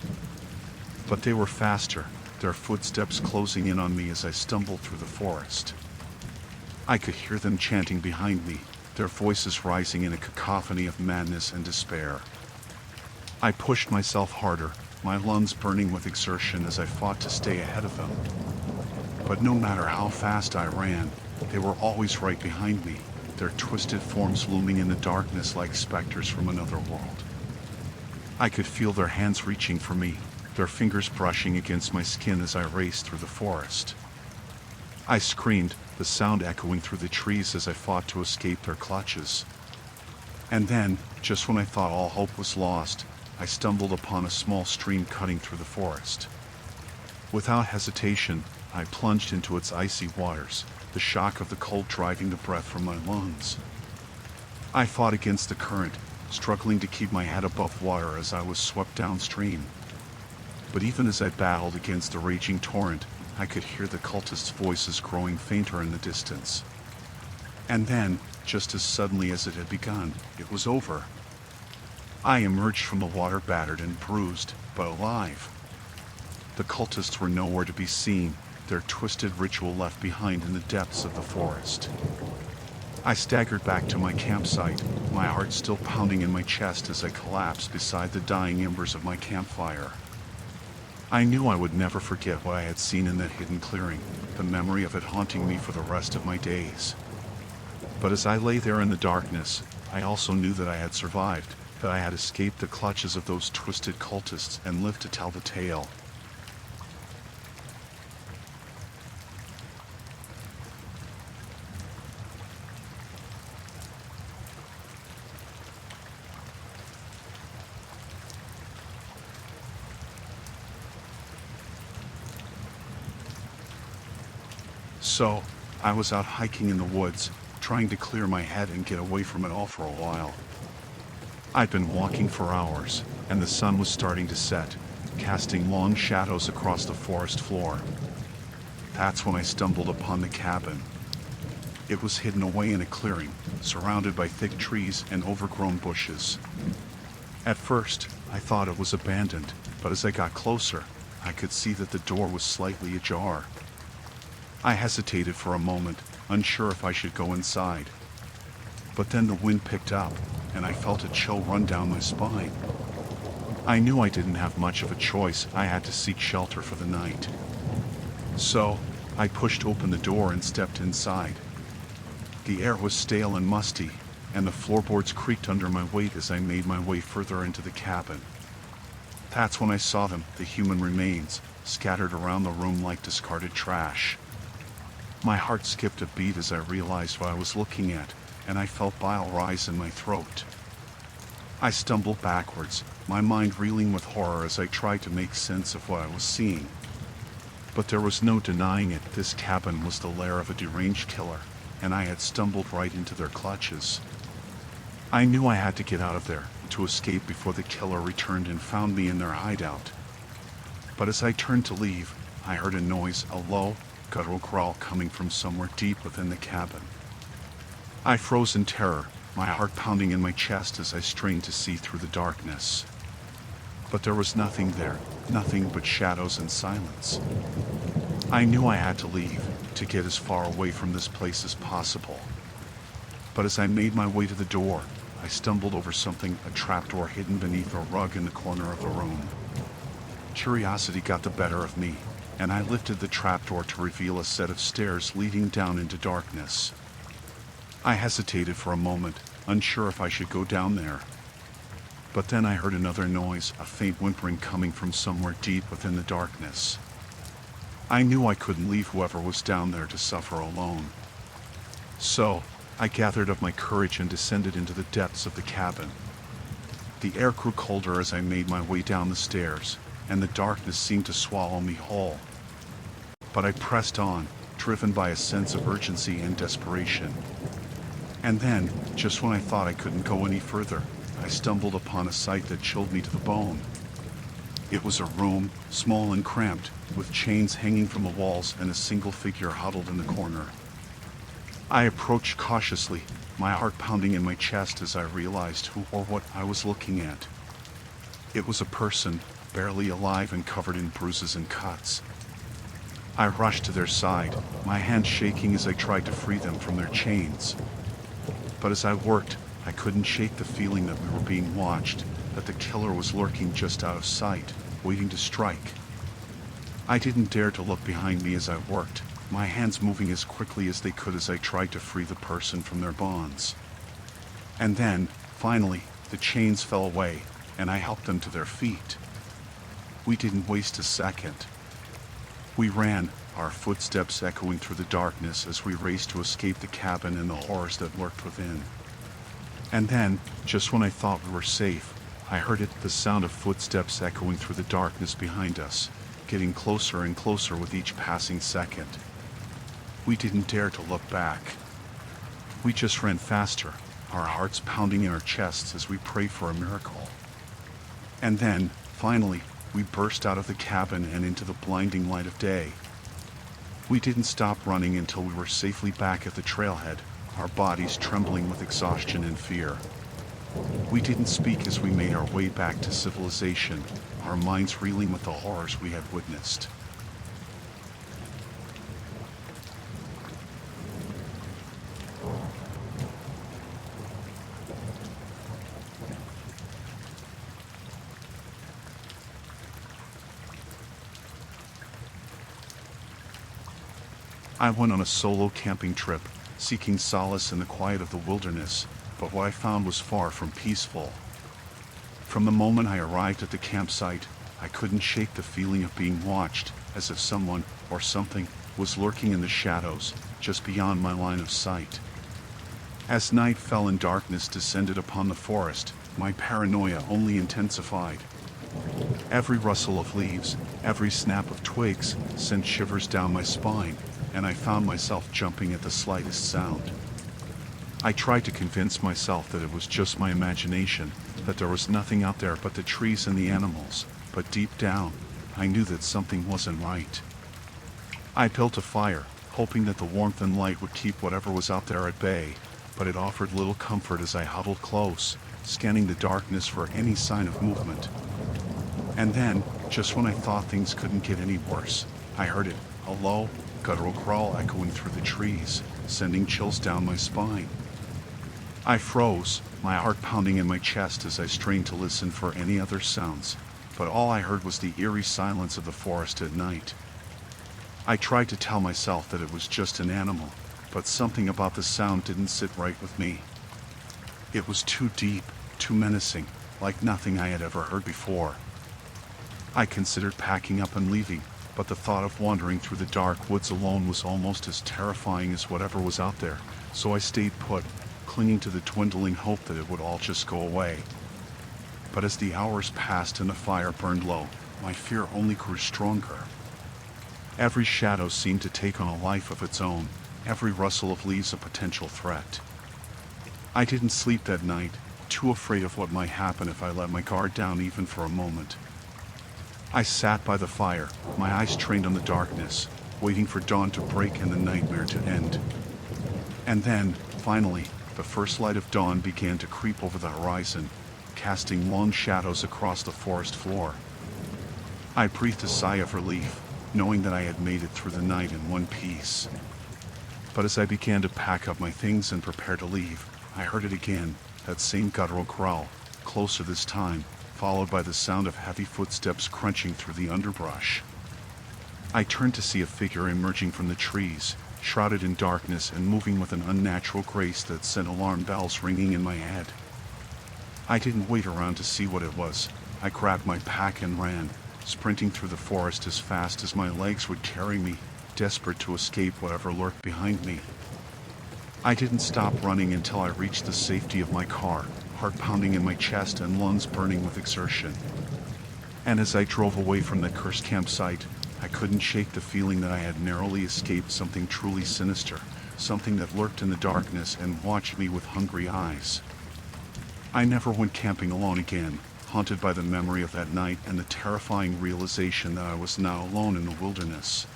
But they were faster, their footsteps closing in on me as I stumbled through the forest. I could hear them chanting behind me, their voices rising in a cacophony of madness and despair. I pushed myself harder, my lungs burning with exertion as I fought to stay ahead of them. But no matter how fast I ran, they were always right behind me, their twisted forms looming in the darkness like specters from another world. I could feel their hands reaching for me, their fingers brushing against my skin as I raced through the forest. I screamed, the sound echoing through the trees as I fought to escape their clutches. And then, just when I thought all hope was lost, I stumbled upon a small stream cutting through the forest. Without hesitation, I plunged into its icy waters, the shock of the cold driving the breath from my lungs. I fought against the current, struggling to keep my head above water as I was swept downstream. But even as I battled against the raging torrent, I could hear the cultists' voices growing fainter in the distance. And then, just as suddenly as it had begun, it was over. I emerged from the water battered and bruised, but alive. The cultists were nowhere to be seen, their twisted ritual left behind in the depths of the forest. I staggered back to my campsite, my heart still pounding in my chest as I collapsed beside the dying embers of my campfire. I knew I would never forget what I had seen in that hidden clearing, the memory of it haunting me for the rest of my days. But as I lay there in the darkness, I also knew that I had survived, that I had escaped the clutches of those twisted cultists and lived to tell the tale. So, I was out hiking in the woods, trying to clear my head and get away from it all for a while. I'd been walking for hours, and the sun was starting to set, casting long shadows across the forest floor. That's when I stumbled upon the cabin. It was hidden away in a clearing, surrounded by thick trees and overgrown bushes. At first, I thought it was abandoned, but as I got closer, I could see that the door was slightly ajar. I hesitated for a moment, unsure if I should go inside. But then the wind picked up, and I felt a chill run down my spine. I knew I didn't have much of a choice. I had to seek shelter for the night. So, I pushed open the door and stepped inside. The air was stale and musty, and the floorboards creaked under my weight as I made my way further into the cabin. That's when I saw them, the human remains, scattered around the room like discarded trash. My heart skipped a beat as I realized what I was looking at, and I felt bile rise in my throat. I stumbled backwards, my mind reeling with horror as I tried to make sense of what I was seeing. But there was no denying it, this cabin was the lair of a deranged killer, and I had stumbled right into their clutches. I knew I had to get out of there, to escape before the killer returned and found me in their hideout. But as I turned to leave, I heard a noise, a low, guttural growl coming from somewhere deep within the cabin. I froze in terror, my heart pounding in my chest as I strained to see through the darkness. But there was nothing there, nothing but shadows and silence. I knew I had to leave, to get as far away from this place as possible. But as I made my way to the door, I stumbled over something, a trapdoor hidden beneath a rug in the corner of the room. Curiosity got the better of me, and I lifted the trapdoor to reveal a set of stairs leading down into darkness. I hesitated for a moment, unsure if I should go down there. But then I heard another noise, a faint whimpering coming from somewhere deep within the darkness. I knew I couldn't leave whoever was down there to suffer alone. So, I gathered up my courage and descended into the depths of the cabin. The air grew colder as I made my way down the stairs, and the darkness seemed to swallow me whole. But I pressed on, driven by a sense of urgency and desperation. And then, just when I thought I couldn't go any further, I stumbled upon a sight that chilled me to the bone. It was a room, small and cramped, with chains hanging from the walls and a single figure huddled in the corner. I approached cautiously, my heart pounding in my chest as I realized who or what I was looking at. It was a person, barely alive and covered in bruises and cuts. I rushed to their side, my hands shaking as I tried to free them from their chains. But as I worked, I couldn't shake the feeling that we were being watched, that the killer was lurking just out of sight, waiting to strike. I didn't dare to look behind me as I worked, my hands moving as quickly as they could as I tried to free the person from their bonds. And then, finally, the chains fell away, and I helped them to their feet. We didn't waste a second. We ran, our footsteps echoing through the darkness as we raced to escape the cabin and the horrors that lurked within. And then, just when I thought we were safe, I heard the sound of footsteps echoing through the darkness behind us, getting closer and closer with each passing second. We didn't dare to look back. We just ran faster, our hearts pounding in our chests as we prayed for a miracle. And then, finally, we burst out of the cabin and into the blinding light of day. We didn't stop running until we were safely back at the trailhead, our bodies trembling with exhaustion and fear. We didn't speak as we made our way back to civilization, our minds reeling with the horrors we had witnessed. I went on a solo camping trip, seeking solace in the quiet of the wilderness, but what I found was far from peaceful. From the moment I arrived at the campsite, I couldn't shake the feeling of being watched, as if someone, or something, was lurking in the shadows, just beyond my line of sight. As night fell and darkness descended upon the forest, my paranoia only intensified. Every rustle of leaves, every snap of twigs, sent shivers down my spine, and I found myself jumping at the slightest sound. I tried to convince myself that it was just my imagination, that there was nothing out there but the trees and the animals, but deep down, I knew that something wasn't right. I built a fire, hoping that the warmth and light would keep whatever was out there at bay, but it offered little comfort as I huddled close, scanning the darkness for any sign of movement. And then, just when I thought things couldn't get any worse, I heard it, a low, guttural growl echoing through the trees, sending chills down my spine. I froze, my heart pounding in my chest as I strained to listen for any other sounds, but all I heard was the eerie silence of the forest at night. I tried to tell myself that it was just an animal, but something about the sound didn't sit right with me. It was too deep, too menacing, like nothing I had ever heard before. I considered packing up and leaving, but the thought of wandering through the dark woods alone was almost as terrifying as whatever was out there, so I stayed put, clinging to the dwindling hope that it would all just go away. But as the hours passed and the fire burned low, my fear only grew stronger. Every shadow seemed to take on a life of its own, every rustle of leaves a potential threat. I didn't sleep that night, too afraid of what might happen if I let my guard down even for a moment. I sat by the fire, my eyes trained on the darkness, waiting for dawn to break and the nightmare to end. And then, finally, the first light of dawn began to creep over the horizon, casting long shadows across the forest floor. I breathed a sigh of relief, knowing that I had made it through the night in one piece. But as I began to pack up my things and prepare to leave, I heard it again, that same guttural growl, closer this time, followed by the sound of heavy footsteps crunching through the underbrush. I turned to see a figure emerging from the trees, shrouded in darkness and moving with an unnatural grace that sent alarm bells ringing in my head. I didn't wait around to see what it was. I grabbed my pack and ran, sprinting through the forest as fast as my legs would carry me, desperate to escape whatever lurked behind me. I didn't stop running until I reached the safety of my car, heart pounding in my chest and lungs burning with exertion. And as I drove away from the cursed campsite, I couldn't shake the feeling that I had narrowly escaped something truly sinister, something that lurked in the darkness and watched me with hungry eyes. I never went camping alone again, haunted by the memory of that night and the terrifying realization that I was now alone in the wilderness.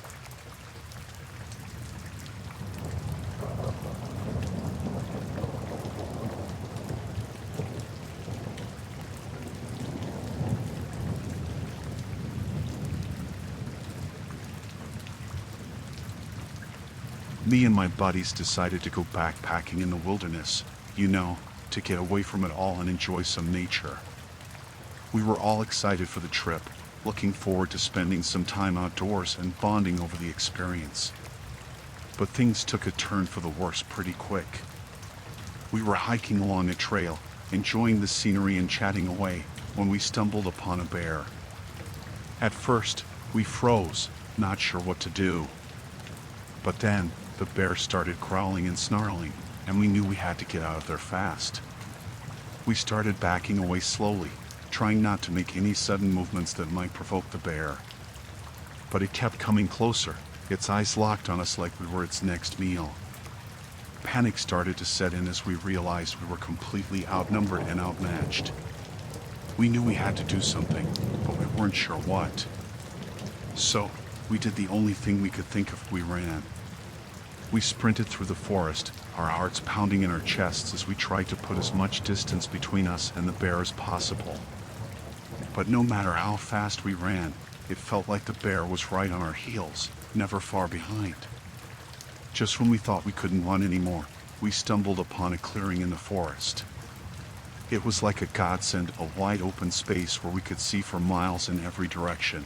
Me and my buddies decided to go backpacking in the wilderness, to get away from it all and enjoy some nature. We were all excited for the trip, looking forward to spending some time outdoors and bonding over the experience. But things took a turn for the worse pretty quick. We were hiking along a trail, enjoying the scenery and chatting away, when we stumbled upon a bear. At first, we froze, not sure what to do. But then, the bear started growling and snarling, and we knew we had to get out of there fast. We started backing away slowly, trying not to make any sudden movements that might provoke the bear. But it kept coming closer, its eyes locked on us like we were its next meal. Panic started to set in as we realized we were completely outnumbered and outmatched. We knew we had to do something, but we weren't sure what. So, we did the only thing we could think of. We ran. We sprinted through the forest, our hearts pounding in our chests as we tried to put as much distance between us and the bear as possible. But no matter how fast we ran, it felt like the bear was right on our heels, never far behind. Just when we thought we couldn't run anymore, we stumbled upon a clearing in the forest. It was like a godsend, a wide open space where we could see for miles in every direction.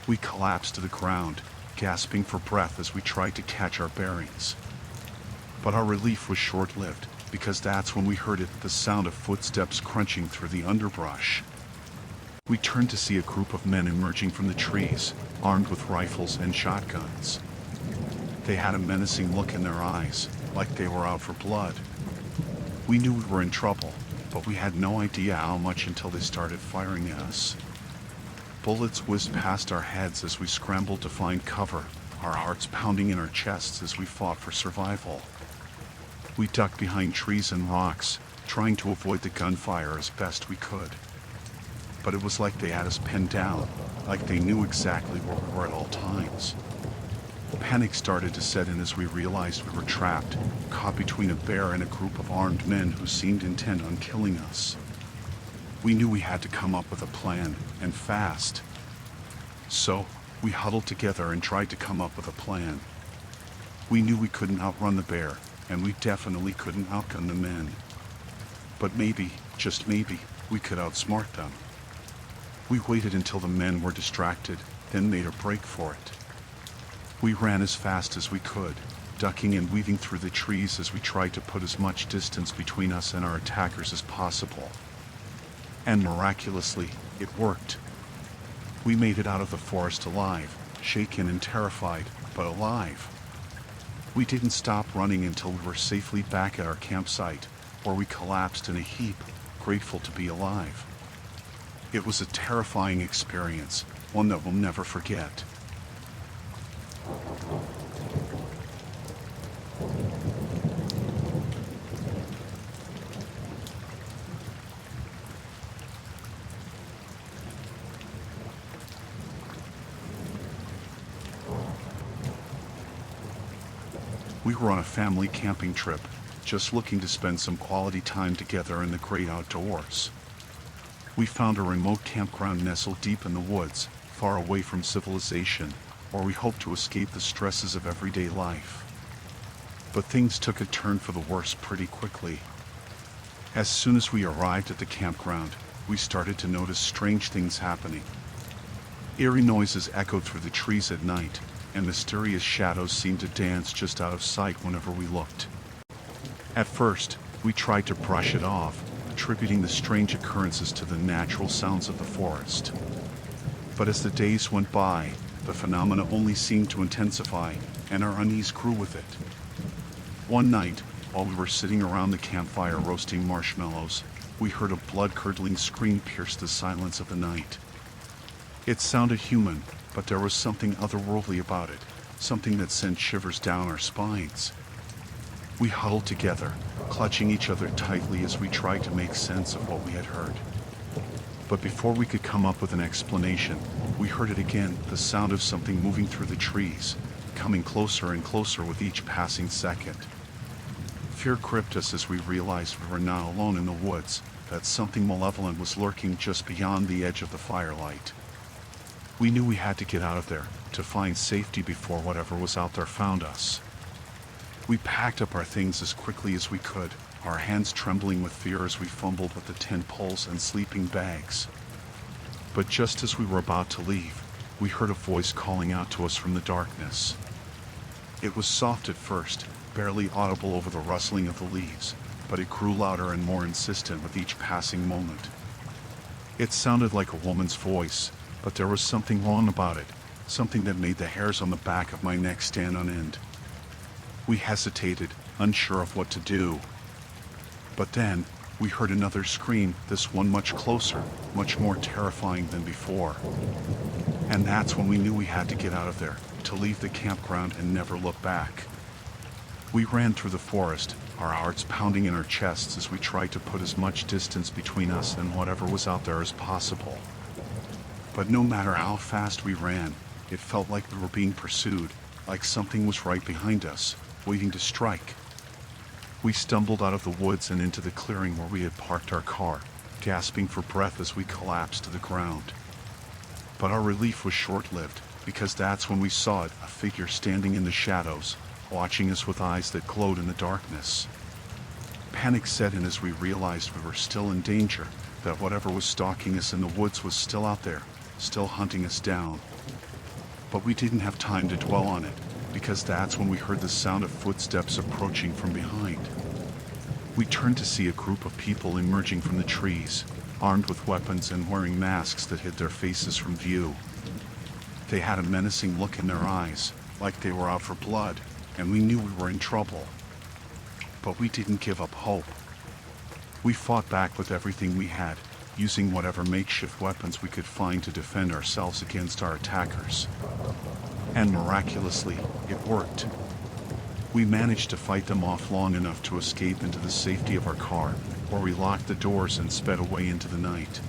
We collapsed to the ground, gasping for breath as we tried to catch our bearings. But our relief was short-lived, because that's when we heard it, the sound of footsteps crunching through the underbrush. We turned to see a group of men emerging from the trees, armed with rifles and shotguns. They had a menacing look in their eyes, like they were out for blood. We knew we were in trouble, but we had no idea how much until they started firing at us. Bullets whizzed past our heads as we scrambled to find cover, our hearts pounding in our chests as we fought for survival. We ducked behind trees and rocks, trying to avoid the gunfire as best we could. But it was like they had us pinned down, like they knew exactly where we were at all times. Panic started to set in as we realized we were trapped, caught between a bear and a group of armed men who seemed intent on killing us. We knew we had to come up with a plan, and fast. So, we huddled together and tried to come up with a plan. We knew we couldn't outrun the bear, and we definitely couldn't outgun the men. But maybe, just maybe, we could outsmart them. We waited until the men were distracted, then made a break for it. We ran as fast as we could, ducking and weaving through the trees as we tried to put as much distance between us and our attackers as possible. And miraculously, it worked. We made it out of the forest alive, shaken and terrified, but alive. We didn't stop running until we were safely back at our campsite, where we collapsed in a heap, grateful to be alive. It was a terrifying experience, one that we'll never forget. We were on a family camping trip, just looking to spend some quality time together in the great outdoors. We found a remote campground nestled deep in the woods, far away from civilization, where we hoped to escape the stresses of everyday life. But things took a turn for the worse pretty quickly. As soon as we arrived at the campground, we started to notice strange things happening. Eerie noises echoed through the trees at night, and mysterious shadows seemed to dance just out of sight whenever we looked. At first, we tried to brush it off, attributing the strange occurrences to the natural sounds of the forest. But as the days went by, the phenomena only seemed to intensify, and our unease grew with it. One night, while we were sitting around the campfire roasting marshmallows, we heard a blood-curdling scream pierce the silence of the night. It sounded human, but there was something otherworldly about it, something that sent shivers down our spines. We huddled together, clutching each other tightly as we tried to make sense of what we had heard. But before we could come up with an explanation, we heard it again, the sound of something moving through the trees, coming closer and closer with each passing second. Fear gripped us as we realized we were not alone in the woods, that something malevolent was lurking just beyond the edge of the firelight. We knew we had to get out of there, to find safety before whatever was out there found us. We packed up our things as quickly as we could, our hands trembling with fear as we fumbled with the tent poles and sleeping bags. But just as we were about to leave, we heard a voice calling out to us from the darkness. It was soft at first, barely audible over the rustling of the leaves, but it grew louder and more insistent with each passing moment. It sounded like a woman's voice, but there was something wrong about it, something that made the hairs on the back of my neck stand on end. We hesitated, unsure of what to do. But then, we heard another scream, this one much closer, much more terrifying than before. And that's when we knew we had to get out of there, to leave the campground and never look back. We ran through the forest, our hearts pounding in our chests as we tried to put as much distance between us and whatever was out there as possible. But no matter how fast we ran, it felt like we were being pursued, like something was right behind us, waiting to strike. We stumbled out of the woods and into the clearing where we had parked our car, gasping for breath as we collapsed to the ground. But our relief was short-lived, because that's when we saw it, a figure standing in the shadows, watching us with eyes that glowed in the darkness. Panic set in as we realized we were still in danger, that whatever was stalking us in the woods was still out there, still hunting us down. But we didn't have time to dwell on it, because that's when we heard the sound of footsteps approaching from behind. We turned to see a group of people emerging from the trees, armed with weapons and wearing masks that hid their faces from view. They had a menacing look in their eyes, like they were out for blood, and we knew we were in trouble. But we didn't give up hope. We fought back with everything we had, using whatever makeshift weapons we could find to defend ourselves against our attackers. And miraculously, it worked. We managed to fight them off long enough to escape into the safety of our car, where we locked the doors and sped away into the night.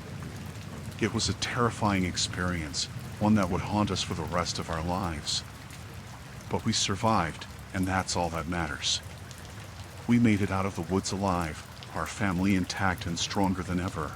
It was a terrifying experience, one that would haunt us for the rest of our lives. But we survived, and that's all that matters. We made it out of the woods alive, our family intact and stronger than ever.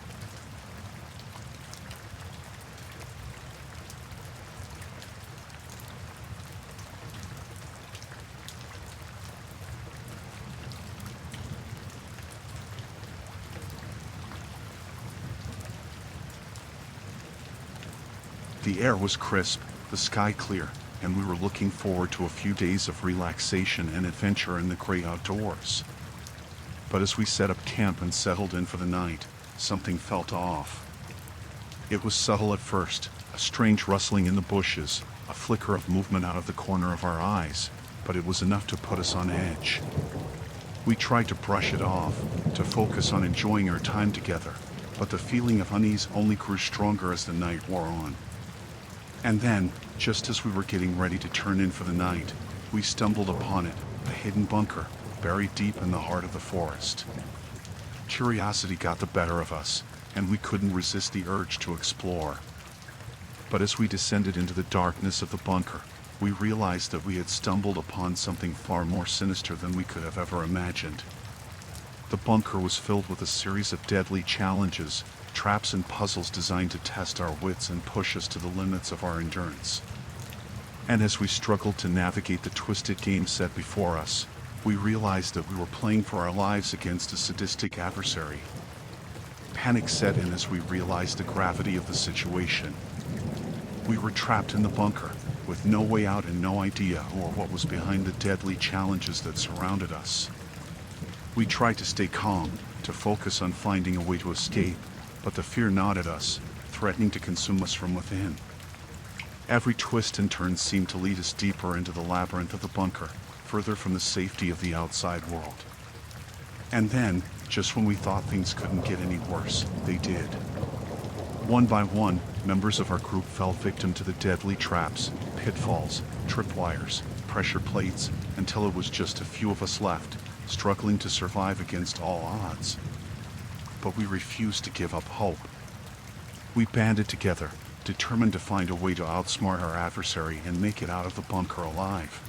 The air was crisp, the sky clear, and we were looking forward to a few days of relaxation and adventure in the gray outdoors. But as we set up camp and settled in for the night, something felt off. It was subtle at first, a strange rustling in the bushes, a flicker of movement out of the corner of our eyes, but it was enough to put us on edge. We tried to brush it off, to focus on enjoying our time together, but the feeling of unease only grew stronger as the night wore on. And then, just as we were getting ready to turn in for the night, we stumbled upon it, a hidden bunker, buried deep in the heart of the forest. Curiosity got the better of us, and we couldn't resist the urge to explore. But as we descended into the darkness of the bunker, we realized that we had stumbled upon something far more sinister than we could have ever imagined. The bunker was filled with a series of deadly challenges, traps and puzzles designed to test our wits and push us to the limits of our endurance. And as we struggled to navigate the twisted game set before us, we realized that we were playing for our lives against a sadistic adversary. Panic set in as we realized the gravity of the situation. We were trapped in the bunker, with no way out and no idea or what was behind the deadly challenges that surrounded us. We tried to stay calm, to focus on finding a way to escape, but the fear gnawed at us, threatening to consume us from within. Every twist and turn seemed to lead us deeper into the labyrinth of the bunker, further from the safety of the outside world. And then, just when we thought things couldn't get any worse, they did. One by one, members of our group fell victim to the deadly traps, pitfalls, tripwires, pressure plates, until it was just a few of us left, struggling to survive against all odds. But we refused to give up hope. We banded together, determined to find a way to outsmart our adversary and make it out of the bunker alive.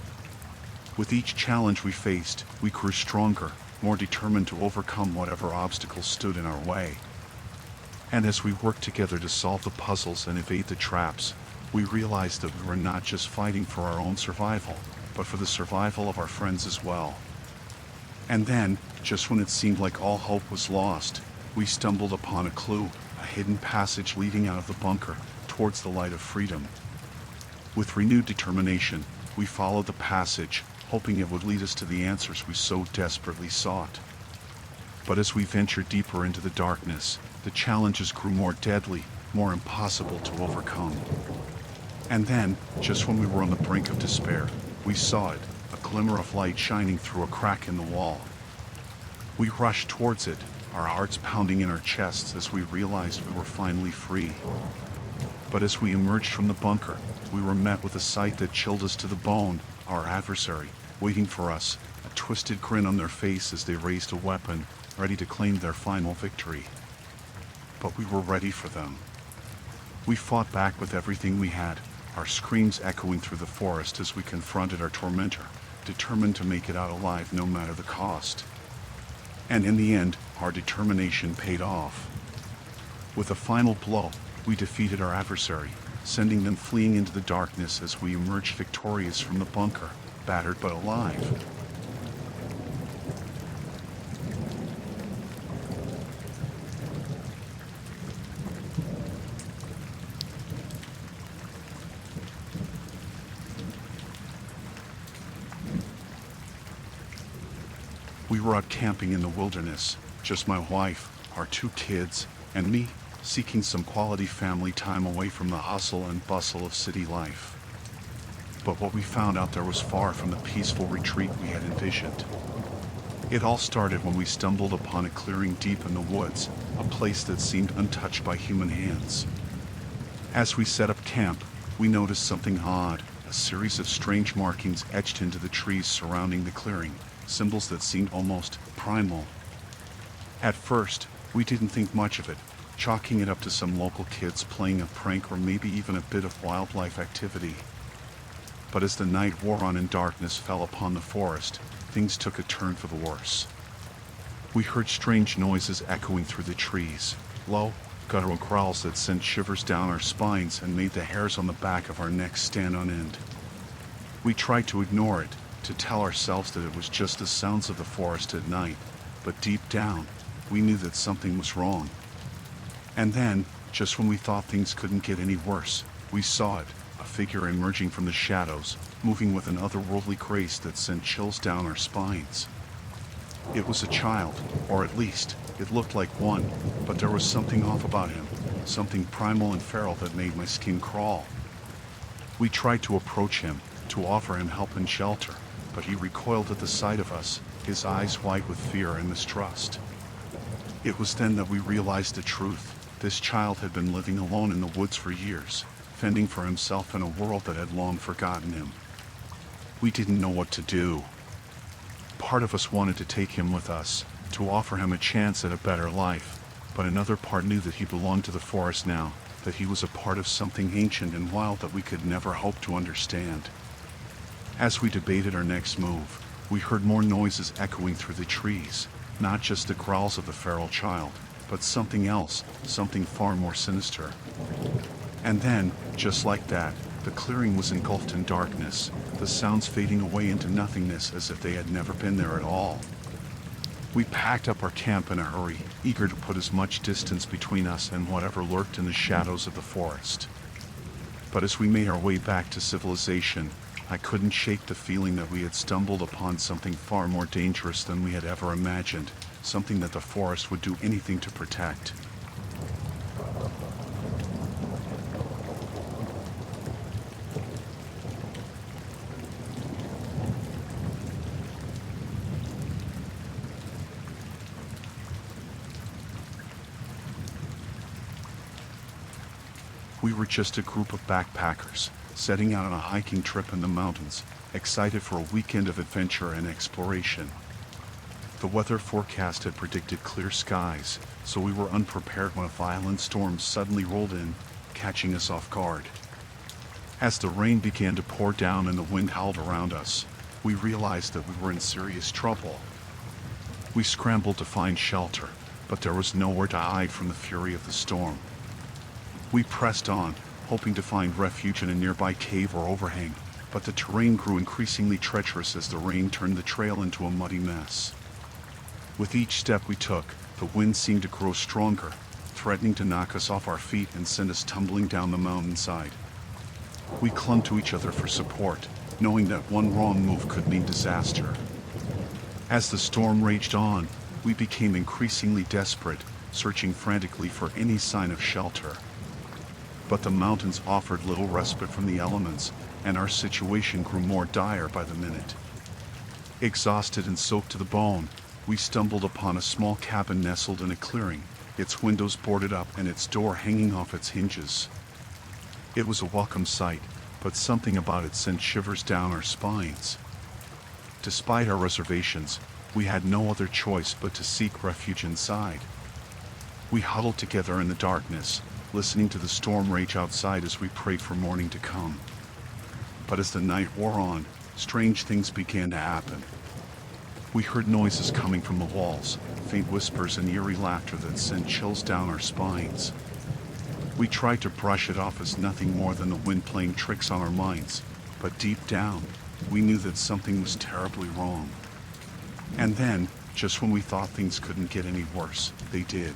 With each challenge we faced, we grew stronger, more determined to overcome whatever obstacles stood in our way. And as we worked together to solve the puzzles and evade the traps, we realized that we were not just fighting for our own survival, but for the survival of our friends as well. And then, just when it seemed like all hope was lost, we stumbled upon a clue, a hidden passage leading out of the bunker, towards the light of freedom. With renewed determination, we followed the passage, hoping it would lead us to the answers we so desperately sought. But as we ventured deeper into the darkness, the challenges grew more deadly, more impossible to overcome. And then, just when we were on the brink of despair, we saw it, a glimmer of light shining through a crack in the wall. We rushed towards it, our hearts pounding in our chests as we realized we were finally free. But as we emerged from the bunker, we were met with a sight that chilled us to the bone, our adversary, waiting for us, a twisted grin on their face as they raised a weapon, ready to claim their final victory. But we were ready for them. We fought back with everything we had, our screams echoing through the forest as we confronted our tormentor, determined to make it out alive no matter the cost. And in the end, our determination paid off. With a final blow, we defeated our adversary, sending them fleeing into the darkness as we emerged victorious from the bunker, battered but alive. We were out camping in the wilderness, just my wife, our 2 kids, and me, seeking some quality family time away from the hustle and bustle of city life. But what we found out there was far from the peaceful retreat we had envisioned. It all started when we stumbled upon a clearing deep in the woods, a place that seemed untouched by human hands. As we set up camp, we noticed something odd, a series of strange markings etched into the trees surrounding the clearing, symbols that seemed almost primal. At first, we didn't think much of it, chalking it up to some local kids playing a prank or maybe even a bit of wildlife activity. But as the night wore on and darkness fell upon the forest, things took a turn for the worse. We heard strange noises echoing through the trees, low, guttural growls that sent shivers down our spines and made the hairs on the back of our necks stand on end. We tried to ignore it, to tell ourselves that it was just the sounds of the forest at night, but deep down, we knew that something was wrong. And then, just when we thought things couldn't get any worse, we saw it, a figure emerging from the shadows, moving with an otherworldly grace that sent chills down our spines. It was a child, or at least, it looked like one, but there was something off about him, something primal and feral that made my skin crawl. We tried to approach him, to offer him help and shelter, but he recoiled at the sight of us, his eyes wide with fear and mistrust. It was then that we realized the truth. This child had been living alone in the woods for years, fending for himself in a world that had long forgotten him. We didn't know what to do. Part of us wanted to take him with us, to offer him a chance at a better life, but another part knew that he belonged to the forest now, that he was a part of something ancient and wild that we could never hope to understand. As we debated our next move, we heard more noises echoing through the trees, not just the growls of the feral child, but something else, something far more sinister. And then, just like that, the clearing was engulfed in darkness, the sounds fading away into nothingness as if they had never been there at all. We packed up our camp in a hurry, eager to put as much distance between us and whatever lurked in the shadows of the forest. But as we made our way back to civilization, I couldn't shake the feeling that we had stumbled upon something far more dangerous than we had ever imagined, something that the forest would do anything to protect. We were just a group of backpackers, setting out on a hiking trip in the mountains, excited for a weekend of adventure and exploration. The weather forecast had predicted clear skies, so we were unprepared when a violent storm suddenly rolled in, catching us off guard. As the rain began to pour down and the wind howled around us, we realized that we were in serious trouble. We scrambled to find shelter, but there was nowhere to hide from the fury of the storm. We pressed on, hoping to find refuge in a nearby cave or overhang, but the terrain grew increasingly treacherous as the rain turned the trail into a muddy mess. With each step we took, the wind seemed to grow stronger, threatening to knock us off our feet and send us tumbling down the mountainside. We clung to each other for support, knowing that one wrong move could mean disaster. As the storm raged on, we became increasingly desperate, searching frantically for any sign of shelter. But the mountains offered little respite from the elements, and our situation grew more dire by the minute. Exhausted and soaked to the bone, we stumbled upon a small cabin nestled in a clearing, its windows boarded up and its door hanging off its hinges. It was a welcome sight, but something about it sent shivers down our spines. Despite our reservations, we had no other choice but to seek refuge inside. We huddled together in the darkness, listening to the storm rage outside as we prayed for morning to come. But as the night wore on, strange things began to happen. We heard noises coming from the walls, faint whispers and eerie laughter that sent chills down our spines. We tried to brush it off as nothing more than the wind playing tricks on our minds, but deep down, we knew that something was terribly wrong. And then, just when we thought things couldn't get any worse, they did.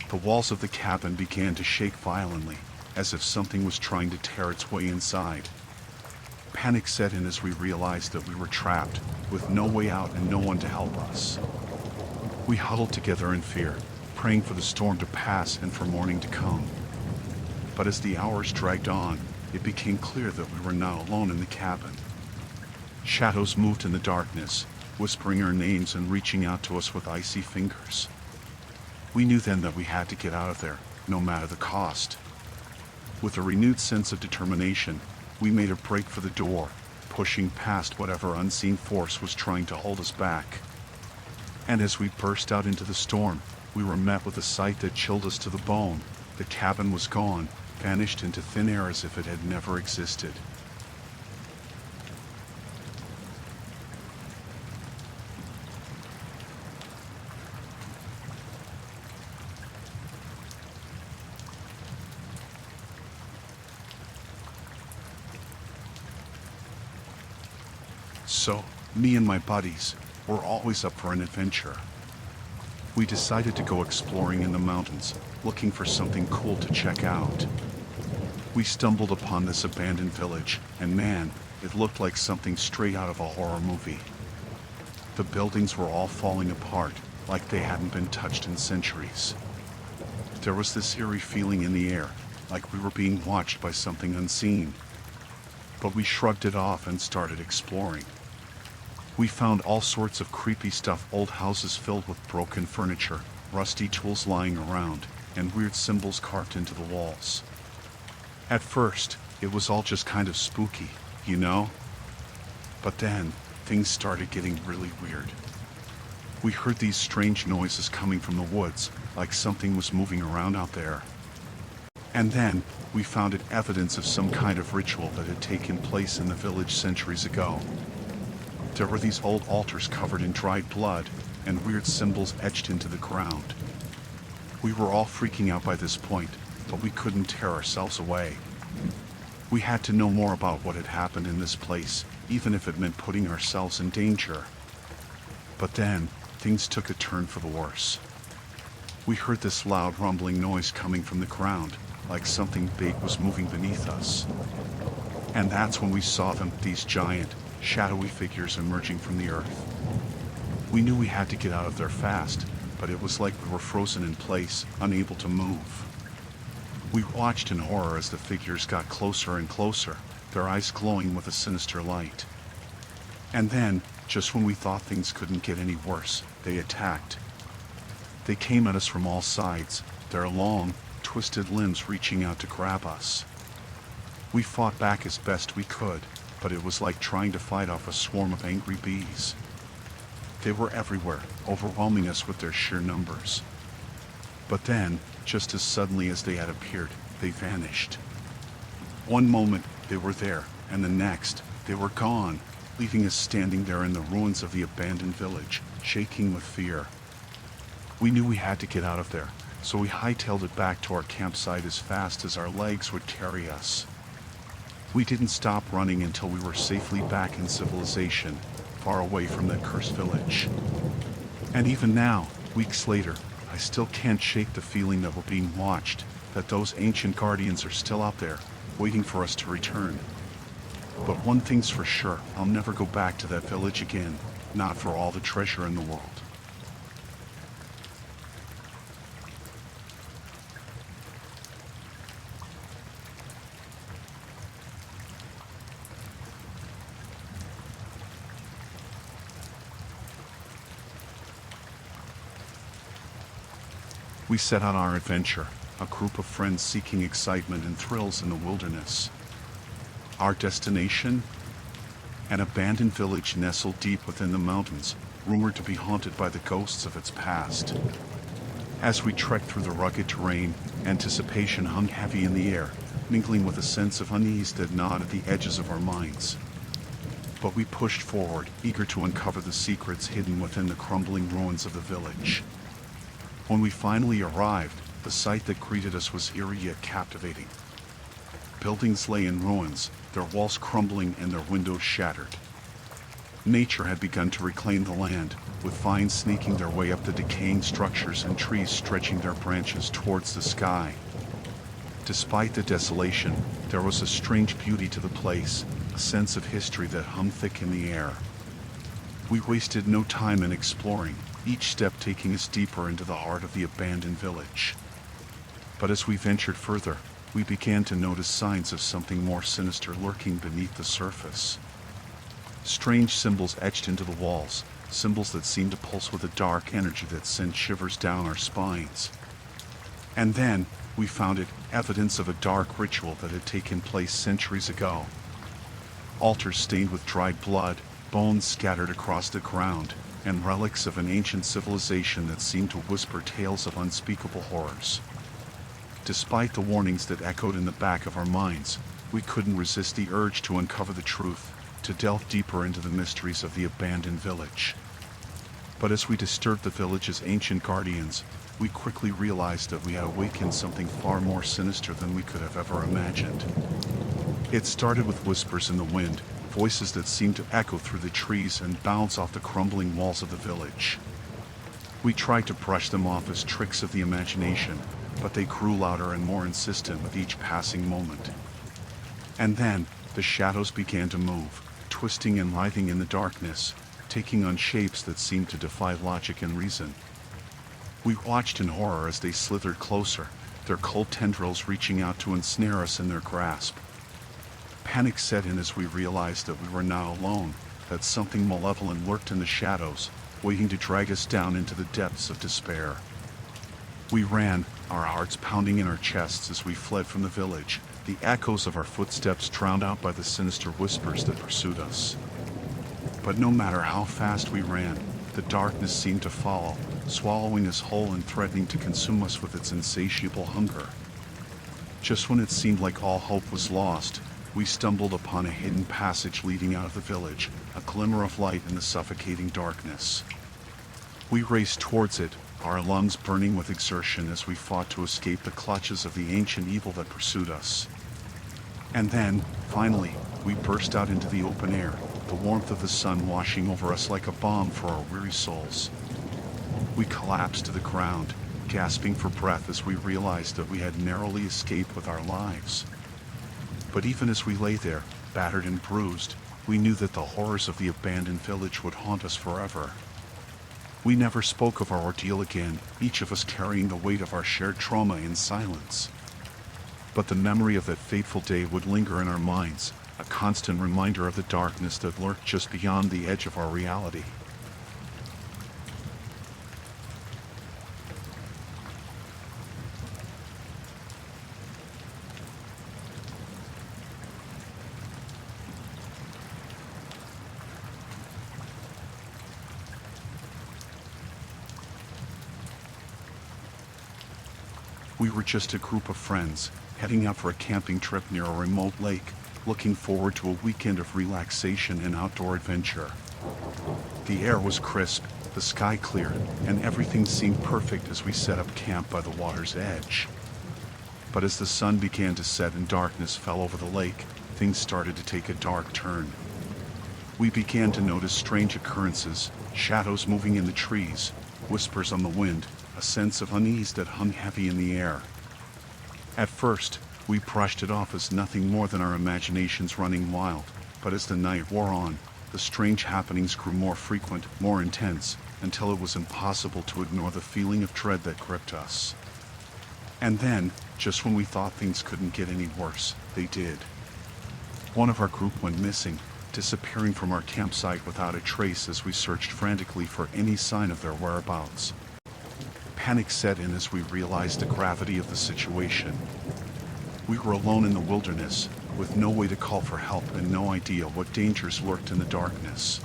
The walls of the cabin began to shake violently, as if something was trying to tear its way inside. Panic set in as we realized that we were trapped, with no way out and no one to help us. We huddled together in fear, praying for the storm to pass and for morning to come. But as the hours dragged on, it became clear that we were not alone in the cabin. Shadows moved in the darkness, whispering our names and reaching out to us with icy fingers. We knew then that we had to get out of there, no matter the cost. With a renewed sense of determination, we made a break for the door, pushing past whatever unseen force was trying to hold us back. And as we burst out into the storm, we were met with a sight that chilled us to the bone. The cabin was gone, vanished into thin air as if it had never existed. So, me and my buddies were always up for an adventure. We decided to go exploring in the mountains, looking for something cool to check out. We stumbled upon this abandoned village, and man, it looked like something straight out of a horror movie. The buildings were all falling apart, like they hadn't been touched in centuries. There was this eerie feeling in the air, like we were being watched by something unseen. But we shrugged it off and started exploring. We found all sorts of creepy stuff, old houses filled with broken furniture, rusty tools lying around, and weird symbols carved into the walls. At first, it was all just kind of spooky, you know? But then, things started getting really weird. We heard these strange noises coming from the woods, like something was moving around out there. And then, we found evidence of some kind of ritual that had taken place in the village centuries ago. There were these old altars covered in dried blood, and weird symbols etched into the ground. We were all freaking out by this point, but we couldn't tear ourselves away. We had to know more about what had happened in this place, even if it meant putting ourselves in danger. But then, things took a turn for the worse. We heard this loud rumbling noise coming from the ground, like something big was moving beneath us. And that's when we saw them, these giant, shadowy figures emerging from the earth. We knew we had to get out of there fast, but it was like we were frozen in place, unable to move. We watched in horror as the figures got closer and closer, their eyes glowing with a sinister light. And then, just when we thought things couldn't get any worse, they attacked. They came at us from all sides, their long, twisted limbs reaching out to grab us. We fought back as best we could, but it was like trying to fight off a swarm of angry bees. They were everywhere, overwhelming us with their sheer numbers. But then, just as suddenly as they had appeared, they vanished. One moment, they were there, and the next, they were gone, leaving us standing there in the ruins of the abandoned village, shaking with fear. We knew we had to get out of there, so we hightailed it back to our campsite as fast as our legs would carry us. We didn't stop running until we were safely back in civilization, far away from that cursed village. And even now, weeks later, I still can't shake the feeling that we're being watched, that those ancient guardians are still out there, waiting for us to return. But one thing's for sure, I'll never go back to that village again, not for all the treasure in the world. We set on our adventure, a group of friends seeking excitement and thrills in the wilderness. Our destination? An abandoned village nestled deep within the mountains, rumored to be haunted by the ghosts of its past. As we trekked through the rugged terrain, anticipation hung heavy in the air, mingling with a sense of unease that gnawed at the edges of our minds. But we pushed forward, eager to uncover the secrets hidden within the crumbling ruins of the village. When we finally arrived, the sight that greeted us was eerie yet captivating. Buildings lay in ruins, their walls crumbling and their windows shattered. Nature had begun to reclaim the land, with vines sneaking their way up the decaying structures and trees stretching their branches towards the sky. Despite the desolation, there was a strange beauty to the place, a sense of history that hung thick in the air. We wasted no time in exploring, each step taking us deeper into the heart of the abandoned village. But as we ventured further, we began to notice signs of something more sinister lurking beneath the surface. Strange symbols etched into the walls, symbols that seemed to pulse with a dark energy that sent shivers down our spines. And then, we found it, evidence of a dark ritual that had taken place centuries ago. Altars stained with dried blood, bones scattered across the ground, and relics of an ancient civilization that seemed to whisper tales of unspeakable horrors. Despite the warnings that echoed in the back of our minds, we couldn't resist the urge to uncover the truth, to delve deeper into the mysteries of the abandoned village. But as we disturbed the village's ancient guardians, we quickly realized that we had awakened something far more sinister than we could have ever imagined. It started with whispers in the wind, voices that seemed to echo through the trees and bounce off the crumbling walls of the village. We tried to brush them off as tricks of the imagination, but they grew louder and more insistent with each passing moment. And then, the shadows began to move, twisting and writhing in the darkness, taking on shapes that seemed to defy logic and reason. We watched in horror as they slithered closer, their cold tendrils reaching out to ensnare us in their grasp. Panic set in as we realized that we were not alone, that something malevolent lurked in the shadows, waiting to drag us down into the depths of despair. We ran, our hearts pounding in our chests as we fled from the village, the echoes of our footsteps drowned out by the sinister whispers that pursued us. But no matter how fast we ran, the darkness seemed to follow, swallowing us whole and threatening to consume us with its insatiable hunger. Just when it seemed like all hope was lost, we stumbled upon a hidden passage leading out of the village, a glimmer of light in the suffocating darkness. We raced towards it, our lungs burning with exertion as we fought to escape the clutches of the ancient evil that pursued us. And then, finally, we burst out into the open air, the warmth of the sun washing over us like a balm for our weary souls. We collapsed to the ground, gasping for breath as we realized that we had narrowly escaped with our lives. But even as we lay there, battered and bruised, we knew that the horrors of the abandoned village would haunt us forever. We never spoke of our ordeal again, each of us carrying the weight of our shared trauma in silence. But the memory of that fateful day would linger in our minds, a constant reminder of the darkness that lurked just beyond the edge of our reality. We were just a group of friends, heading out for a camping trip near a remote lake, looking forward to a weekend of relaxation and outdoor adventure. The air was crisp, the sky clear, and everything seemed perfect as we set up camp by the water's edge. But as the sun began to set and darkness fell over the lake, things started to take a dark turn. We began to notice strange occurrences, shadows moving in the trees, whispers on the wind, a sense of unease that hung heavy in the air. At first, we brushed it off as nothing more than our imaginations running wild, but as the night wore on, the strange happenings grew more frequent, more intense, until it was impossible to ignore the feeling of dread that gripped us. And then, just when we thought things couldn't get any worse, they did. One of our group went missing, disappearing from our campsite without a trace as we searched frantically for any sign of their whereabouts. Panic set in as we realized the gravity of the situation. We were alone in the wilderness, with no way to call for help and no idea what dangers lurked in the darkness.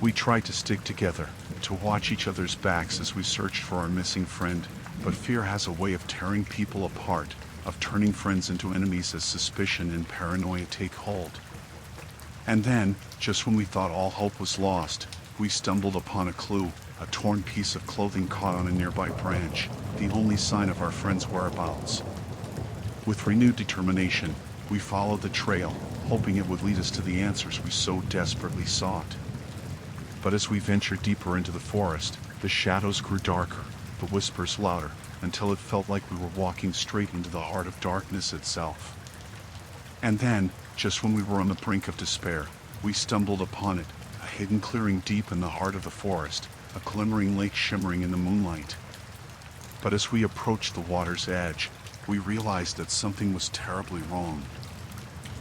We tried to stick together, to watch each other's backs as we searched for our missing friend, but fear has a way of tearing people apart, of turning friends into enemies as suspicion and paranoia take hold. And then, just when we thought all hope was lost, we stumbled upon a clue, a torn piece of clothing caught on a nearby branch, the only sign of our friend's whereabouts. With renewed determination, we followed the trail, hoping it would lead us to the answers we so desperately sought. But as we ventured deeper into the forest, the shadows grew darker, the whispers louder, until it felt like we were walking straight into the heart of darkness itself. And then, Just when we were on the brink of despair, we stumbled upon it, a hidden clearing deep in the heart of the forest, a glimmering lake shimmering in the moonlight. But as we approached the water's edge, we realized that something was terribly wrong.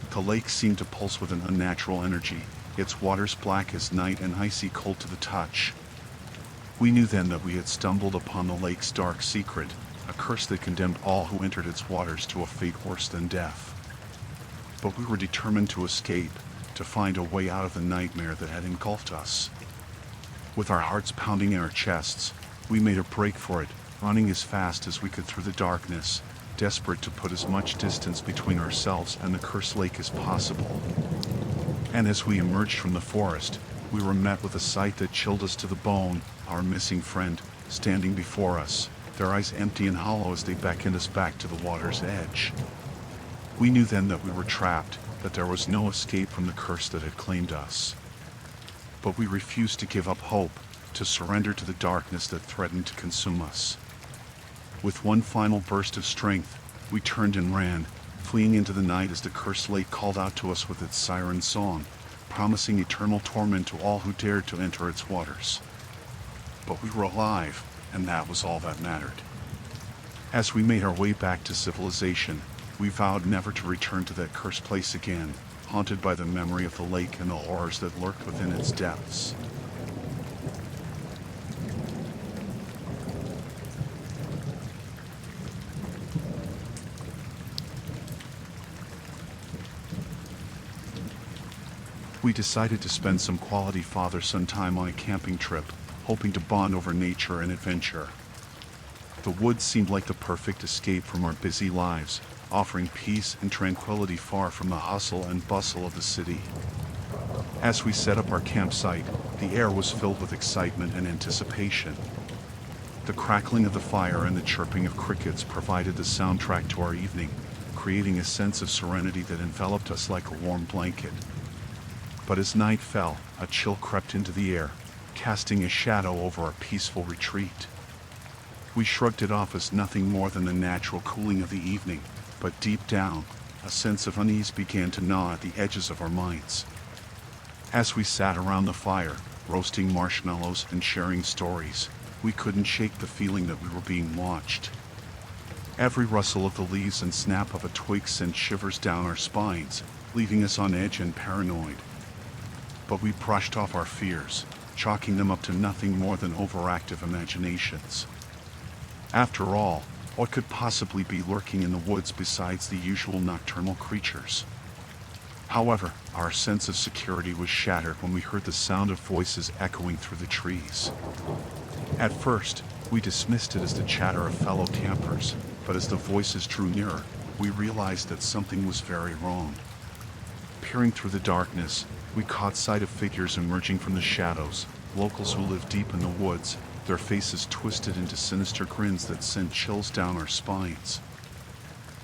The lake seemed to pulse with an unnatural energy, its waters black as night and icy cold to the touch. We knew then that we had stumbled upon the lake's dark secret, a curse that condemned all who entered its waters to a fate worse than death. But we were determined to escape, to find a way out of the nightmare that had engulfed us. With our hearts pounding in our chests, we made a break for it, running as fast as we could through the darkness, desperate to put as much distance between ourselves and the cursed lake as possible. And as we emerged from the forest, we were met with a sight that chilled us to the bone, our missing friend, standing before us, their eyes empty and hollow as they beckoned us back to the water's edge. We knew then that we were trapped, that there was no escape from the curse that had claimed us. But we refused to give up hope, to surrender to the darkness that threatened to consume us. With one final burst of strength, we turned and ran, fleeing into the night as the cursed lake called out to us with its siren song, promising eternal torment to all who dared to enter its waters. But we were alive, and that was all that mattered. As we made our way back to civilization, we vowed never to return to that cursed place again, haunted by the memory of the lake and the horrors that lurked within its depths. We decided to spend some quality father-son time on a camping trip, hoping to bond over nature and adventure. The woods seemed like the perfect escape from our busy lives, offering peace and tranquility far from the hustle and bustle of the city. As we set up our campsite, the air was filled with excitement and anticipation. The crackling of the fire and the chirping of crickets provided the soundtrack to our evening, creating a sense of serenity that enveloped us like a warm blanket. But as night fell, a chill crept into the air, casting a shadow over our peaceful retreat. We shrugged it off as nothing more than the natural cooling of the evening, but deep down, a sense of unease began to gnaw at the edges of our minds. As we sat around the fire, roasting marshmallows and sharing stories, we couldn't shake the feeling that we were being watched. Every rustle of the leaves and snap of a twig sent shivers down our spines, leaving us on edge and paranoid. But we brushed off our fears, chalking them up to nothing more than overactive imaginations. After all, what could possibly be lurking in the woods besides the usual nocturnal creatures? However, our sense of security was shattered when we heard the sound of voices echoing through the trees. At first, we dismissed it as the chatter of fellow campers, but as the voices drew nearer, we realized that something was very wrong. Peering through the darkness, we caught sight of figures emerging from the shadows, locals who lived deep in the woods, their faces twisted into sinister grins that sent chills down our spines.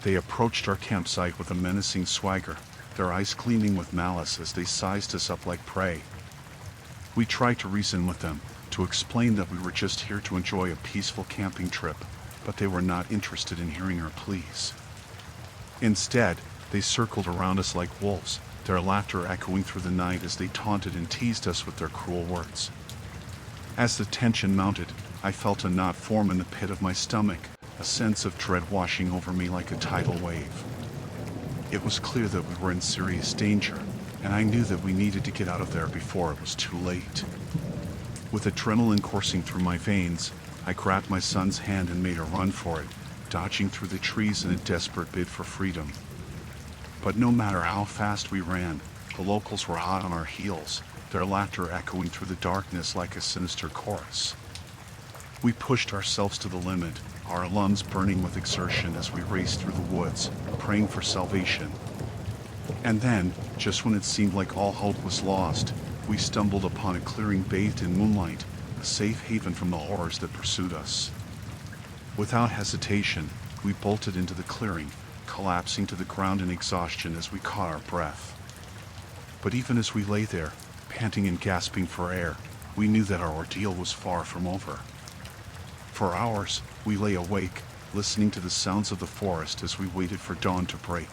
They approached our campsite with a menacing swagger, their eyes gleaming with malice as they sized us up like prey. We tried to reason with them, to explain that we were just here to enjoy a peaceful camping trip, but they were not interested in hearing our pleas. Instead, they circled around us like wolves, their laughter echoing through the night as they taunted and teased us with their cruel words. As the tension mounted, I felt a knot form in the pit of my stomach, a sense of dread washing over me like a tidal wave. It was clear that we were in serious danger, and I knew that we needed to get out of there before it was too late. With adrenaline coursing through my veins, I grabbed my son's hand and made a run for it, dodging through the trees in a desperate bid for freedom. But no matter how fast we ran, the locals were hot on our heels, their laughter echoing through the darkness like a sinister chorus. We pushed ourselves to the limit, our lungs burning with exertion as we raced through the woods, praying for salvation. And then, just when it seemed like all hope was lost, we stumbled upon a clearing bathed in moonlight, a safe haven from the horrors that pursued us. Without hesitation, we bolted into the clearing, collapsing to the ground in exhaustion as we caught our breath. But even as we lay there, panting and gasping for air, we knew that our ordeal was far from over. For hours, we lay awake, listening to the sounds of the forest as we waited for dawn to break.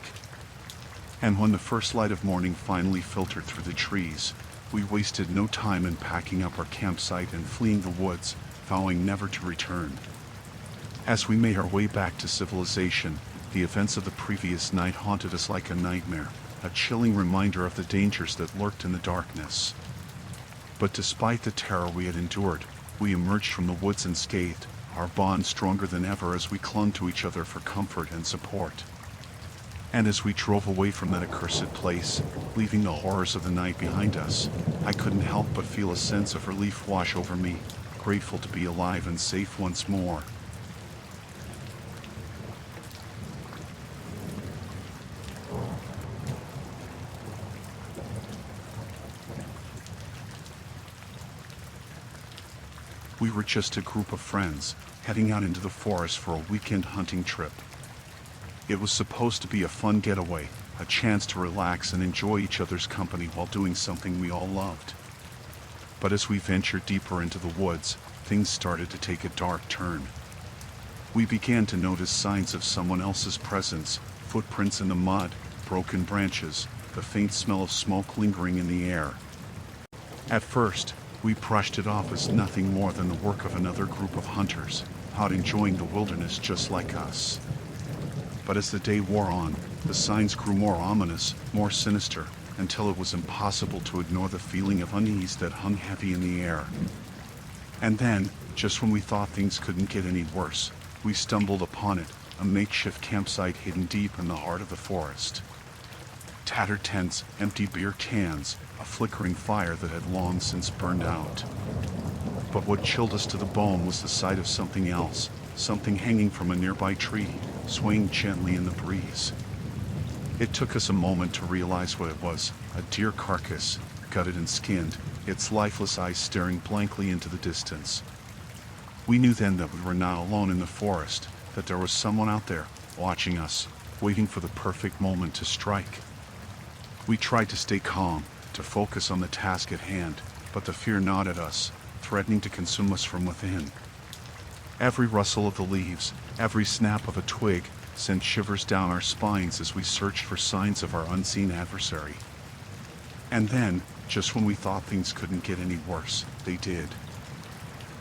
And when the first light of morning finally filtered through the trees, we wasted no time in packing up our campsite and fleeing the woods, vowing never to return. As we made our way back to civilization, the events of the previous night haunted us like a nightmare, a chilling reminder of the dangers that lurked in the darkness. But despite the terror we had endured, we emerged from the woods unscathed, our bond stronger than ever as we clung to each other for comfort and support. And as we drove away from that accursed place, leaving the horrors of the night behind us, I couldn't help but feel a sense of relief wash over me, grateful to be alive and safe once more. We were just a group of friends, heading out into the forest for a weekend hunting trip. It was supposed to be a fun getaway, a chance to relax and enjoy each other's company while doing something we all loved. But as we ventured deeper into the woods, things started to take a dark turn. We began to notice signs of someone else's presence, footprints in the mud, broken branches, the faint smell of smoke lingering in the air. At first, we brushed it off as nothing more than the work of another group of hunters, out enjoying the wilderness just like us. But as the day wore on, the signs grew more ominous, more sinister, until it was impossible to ignore the feeling of unease that hung heavy in the air. And then, just when we thought things couldn't get any worse, we stumbled upon it, a makeshift campsite hidden deep in the heart of the forest. Tattered tents, empty beer cans, a flickering fire that had long since burned out. But what chilled us to the bone was the sight of something else, something hanging from a nearby tree, swaying gently in the breeze. It took us a moment to realize what it was, a deer carcass, gutted and skinned, its lifeless eyes staring blankly into the distance. We knew then that we were not alone in the forest, that there was someone out there, watching us, waiting for the perfect moment to strike. We tried to stay calm, to focus on the task at hand, but the fear gnawed at us, threatening to consume us from within. Every rustle of the leaves, every snap of a twig, sent shivers down our spines as we searched for signs of our unseen adversary. And then, just when we thought things couldn't get any worse, they did.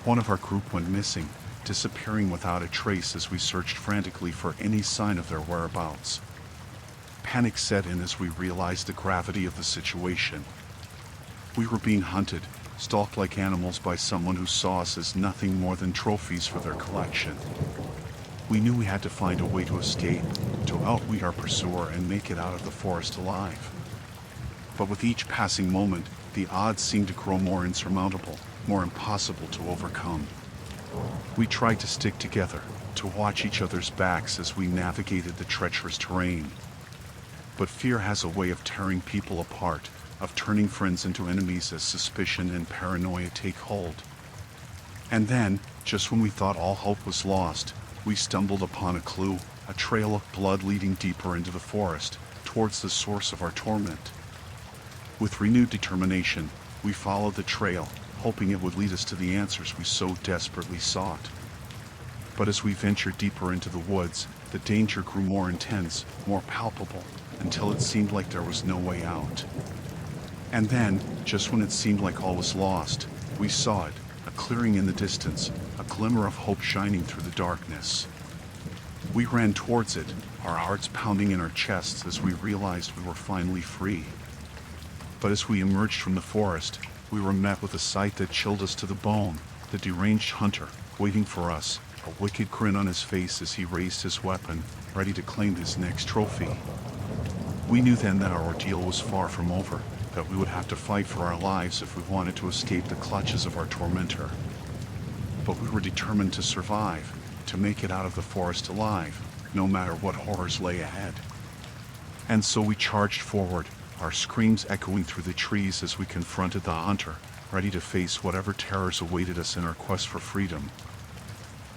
One of our group went missing, disappearing without a trace as we searched frantically for any sign of their whereabouts. Panic set in as we realized the gravity of the situation. We were being hunted, stalked like animals by someone who saw us as nothing more than trophies for their collection. We knew we had to find a way to escape, to outwit our pursuer and make it out of the forest alive. But with each passing moment, the odds seemed to grow more insurmountable, more impossible to overcome. We tried to stick together, to watch each other's backs as we navigated the treacherous terrain. But fear has a way of tearing people apart, of turning friends into enemies as suspicion and paranoia take hold. And then, just when we thought all hope was lost, we stumbled upon a clue, a trail of blood leading deeper into the forest, towards the source of our torment. With renewed determination, we followed the trail, hoping it would lead us to the answers we so desperately sought. But as we ventured deeper into the woods, the danger grew more intense, more palpable, until it seemed like there was no way out. And then, just when it seemed like all was lost, we saw it, a clearing in the distance, a glimmer of hope shining through the darkness. We ran towards it, our hearts pounding in our chests as we realized we were finally free. But as we emerged from the forest, we were met with a sight that chilled us to the bone, the deranged hunter, waiting for us, a wicked grin on his face as he raised his weapon, ready to claim his next trophy. We knew then that our ordeal was far from over, that we would have to fight for our lives if we wanted to escape the clutches of our tormentor. But we were determined to survive, to make it out of the forest alive, no matter what horrors lay ahead. And so we charged forward, our screams echoing through the trees as we confronted the hunter, ready to face whatever terrors awaited us in our quest for freedom.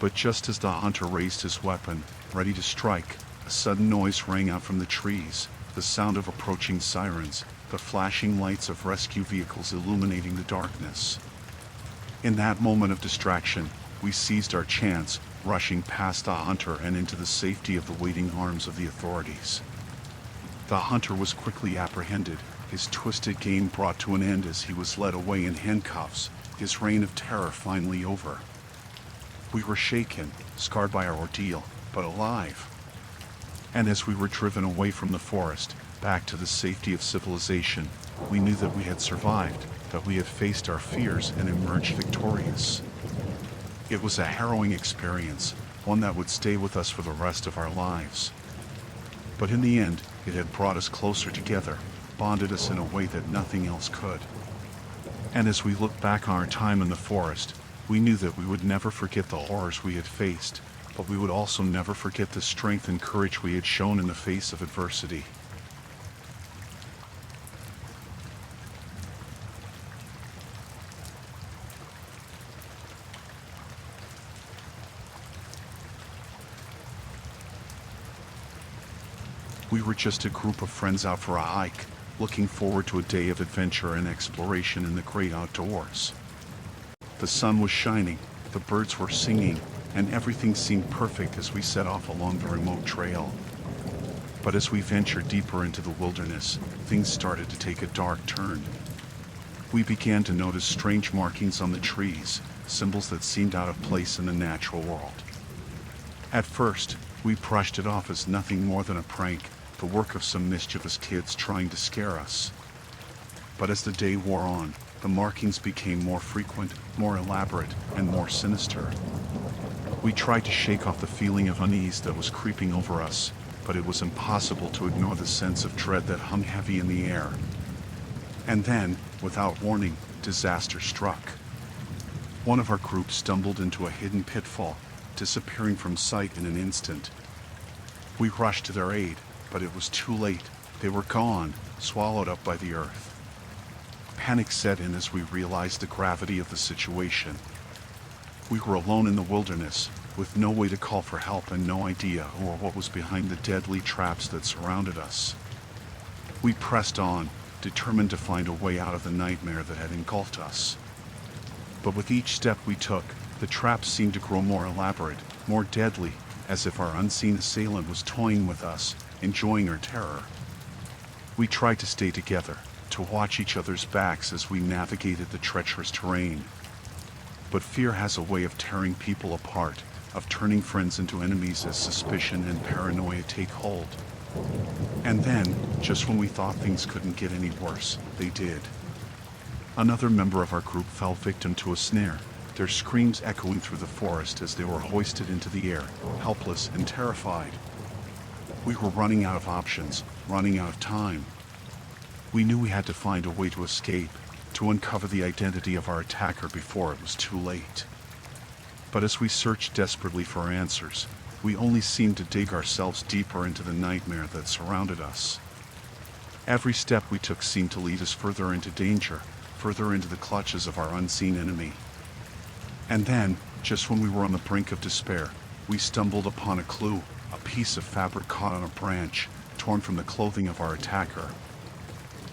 But just as the hunter raised his weapon, ready to strike, a sudden noise rang out from the trees, the sound of approaching sirens, the flashing lights of rescue vehicles illuminating the darkness. In that moment of distraction, we seized our chance, rushing past the hunter and into the safety of the waiting arms of the authorities. The hunter was quickly apprehended, his twisted game brought to an end as he was led away in handcuffs, his reign of terror finally over. We were shaken, scarred by our ordeal, but alive. And as we were driven away from the forest, back to the safety of civilization, we knew that we had survived, that we had faced our fears and emerged victorious. It was a harrowing experience, one that would stay with us for the rest of our lives. But in the end, it had brought us closer together, bonded us in a way that nothing else could. And as we looked back on our time in the forest, we knew that we would never forget the horrors we had faced, but we would also never forget the strength and courage we had shown in the face of adversity. We were just a group of friends out for a hike, looking forward to a day of adventure and exploration in the great outdoors. The sun was shining, the birds were singing, and everything seemed perfect as we set off along the remote trail. But as we ventured deeper into the wilderness, things started to take a dark turn. We began to notice strange markings on the trees, symbols that seemed out of place in the natural world. At first, we brushed it off as nothing more than a prank, the work of some mischievous kids trying to scare us. But as the day wore on, the markings became more frequent, more elaborate, and more sinister. We tried to shake off the feeling of unease that was creeping over us, but it was impossible to ignore the sense of dread that hung heavy in the air. And then, without warning, disaster struck. One of our group stumbled into a hidden pitfall, disappearing from sight in an instant. We rushed to their aid, but it was too late. They were gone, swallowed up by the earth. Panic set in as we realized the gravity of the situation. We were alone in the wilderness, with no way to call for help and no idea or what was behind the deadly traps that surrounded us. We pressed on, determined to find a way out of the nightmare that had engulfed us. But with each step we took, the traps seemed to grow more elaborate, more deadly, as if our unseen assailant was toying with us, enjoying our terror. We tried to stay together, to watch each other's backs as we navigated the treacherous terrain. But fear has a way of tearing people apart, of turning friends into enemies as suspicion and paranoia take hold. And then, just when we thought things couldn't get any worse, they did. Another member of our group fell victim to a snare, their screams echoing through the forest as they were hoisted into the air, helpless and terrified. We were running out of options, running out of time. We knew we had to find a way to escape, to uncover the identity of our attacker before it was too late. But as we searched desperately for answers, we only seemed to dig ourselves deeper into the nightmare that surrounded us. Every step we took seemed to lead us further into danger, further into the clutches of our unseen enemy. And then, just when we were on the brink of despair, we stumbled upon a clue, a piece of fabric caught on a branch, torn from the clothing of our attacker.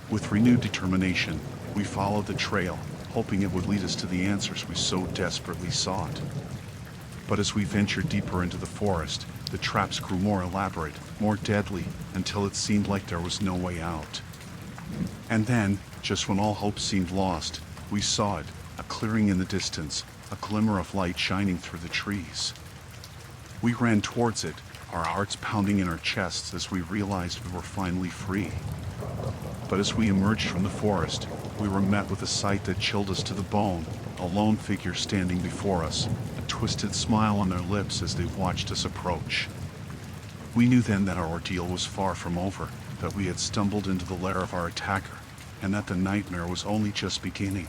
With renewed determination, we followed the trail, hoping it would lead us to the answers we so desperately sought. But as we ventured deeper into the forest, the traps grew more elaborate, more deadly, until it seemed like there was no way out. And then, just when all hope seemed lost, we saw it, a clearing in the distance, a glimmer of light shining through the trees. We ran towards it, our hearts pounding in our chests as we realized we were finally free. But as we emerged from the forest, we were met with a sight that chilled us to the bone, a lone figure standing before us, a twisted smile on their lips as they watched us approach. We knew then that our ordeal was far from over, that we had stumbled into the lair of our attacker, and that the nightmare was only just beginning.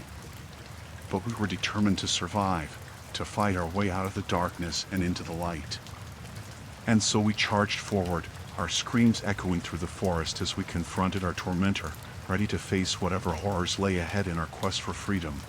But we were determined to survive, to fight our way out of the darkness and into the light. And so we charged forward, our screams echoing through the forest as we confronted our tormentor, ready to face whatever horrors lay ahead in our quest for freedom.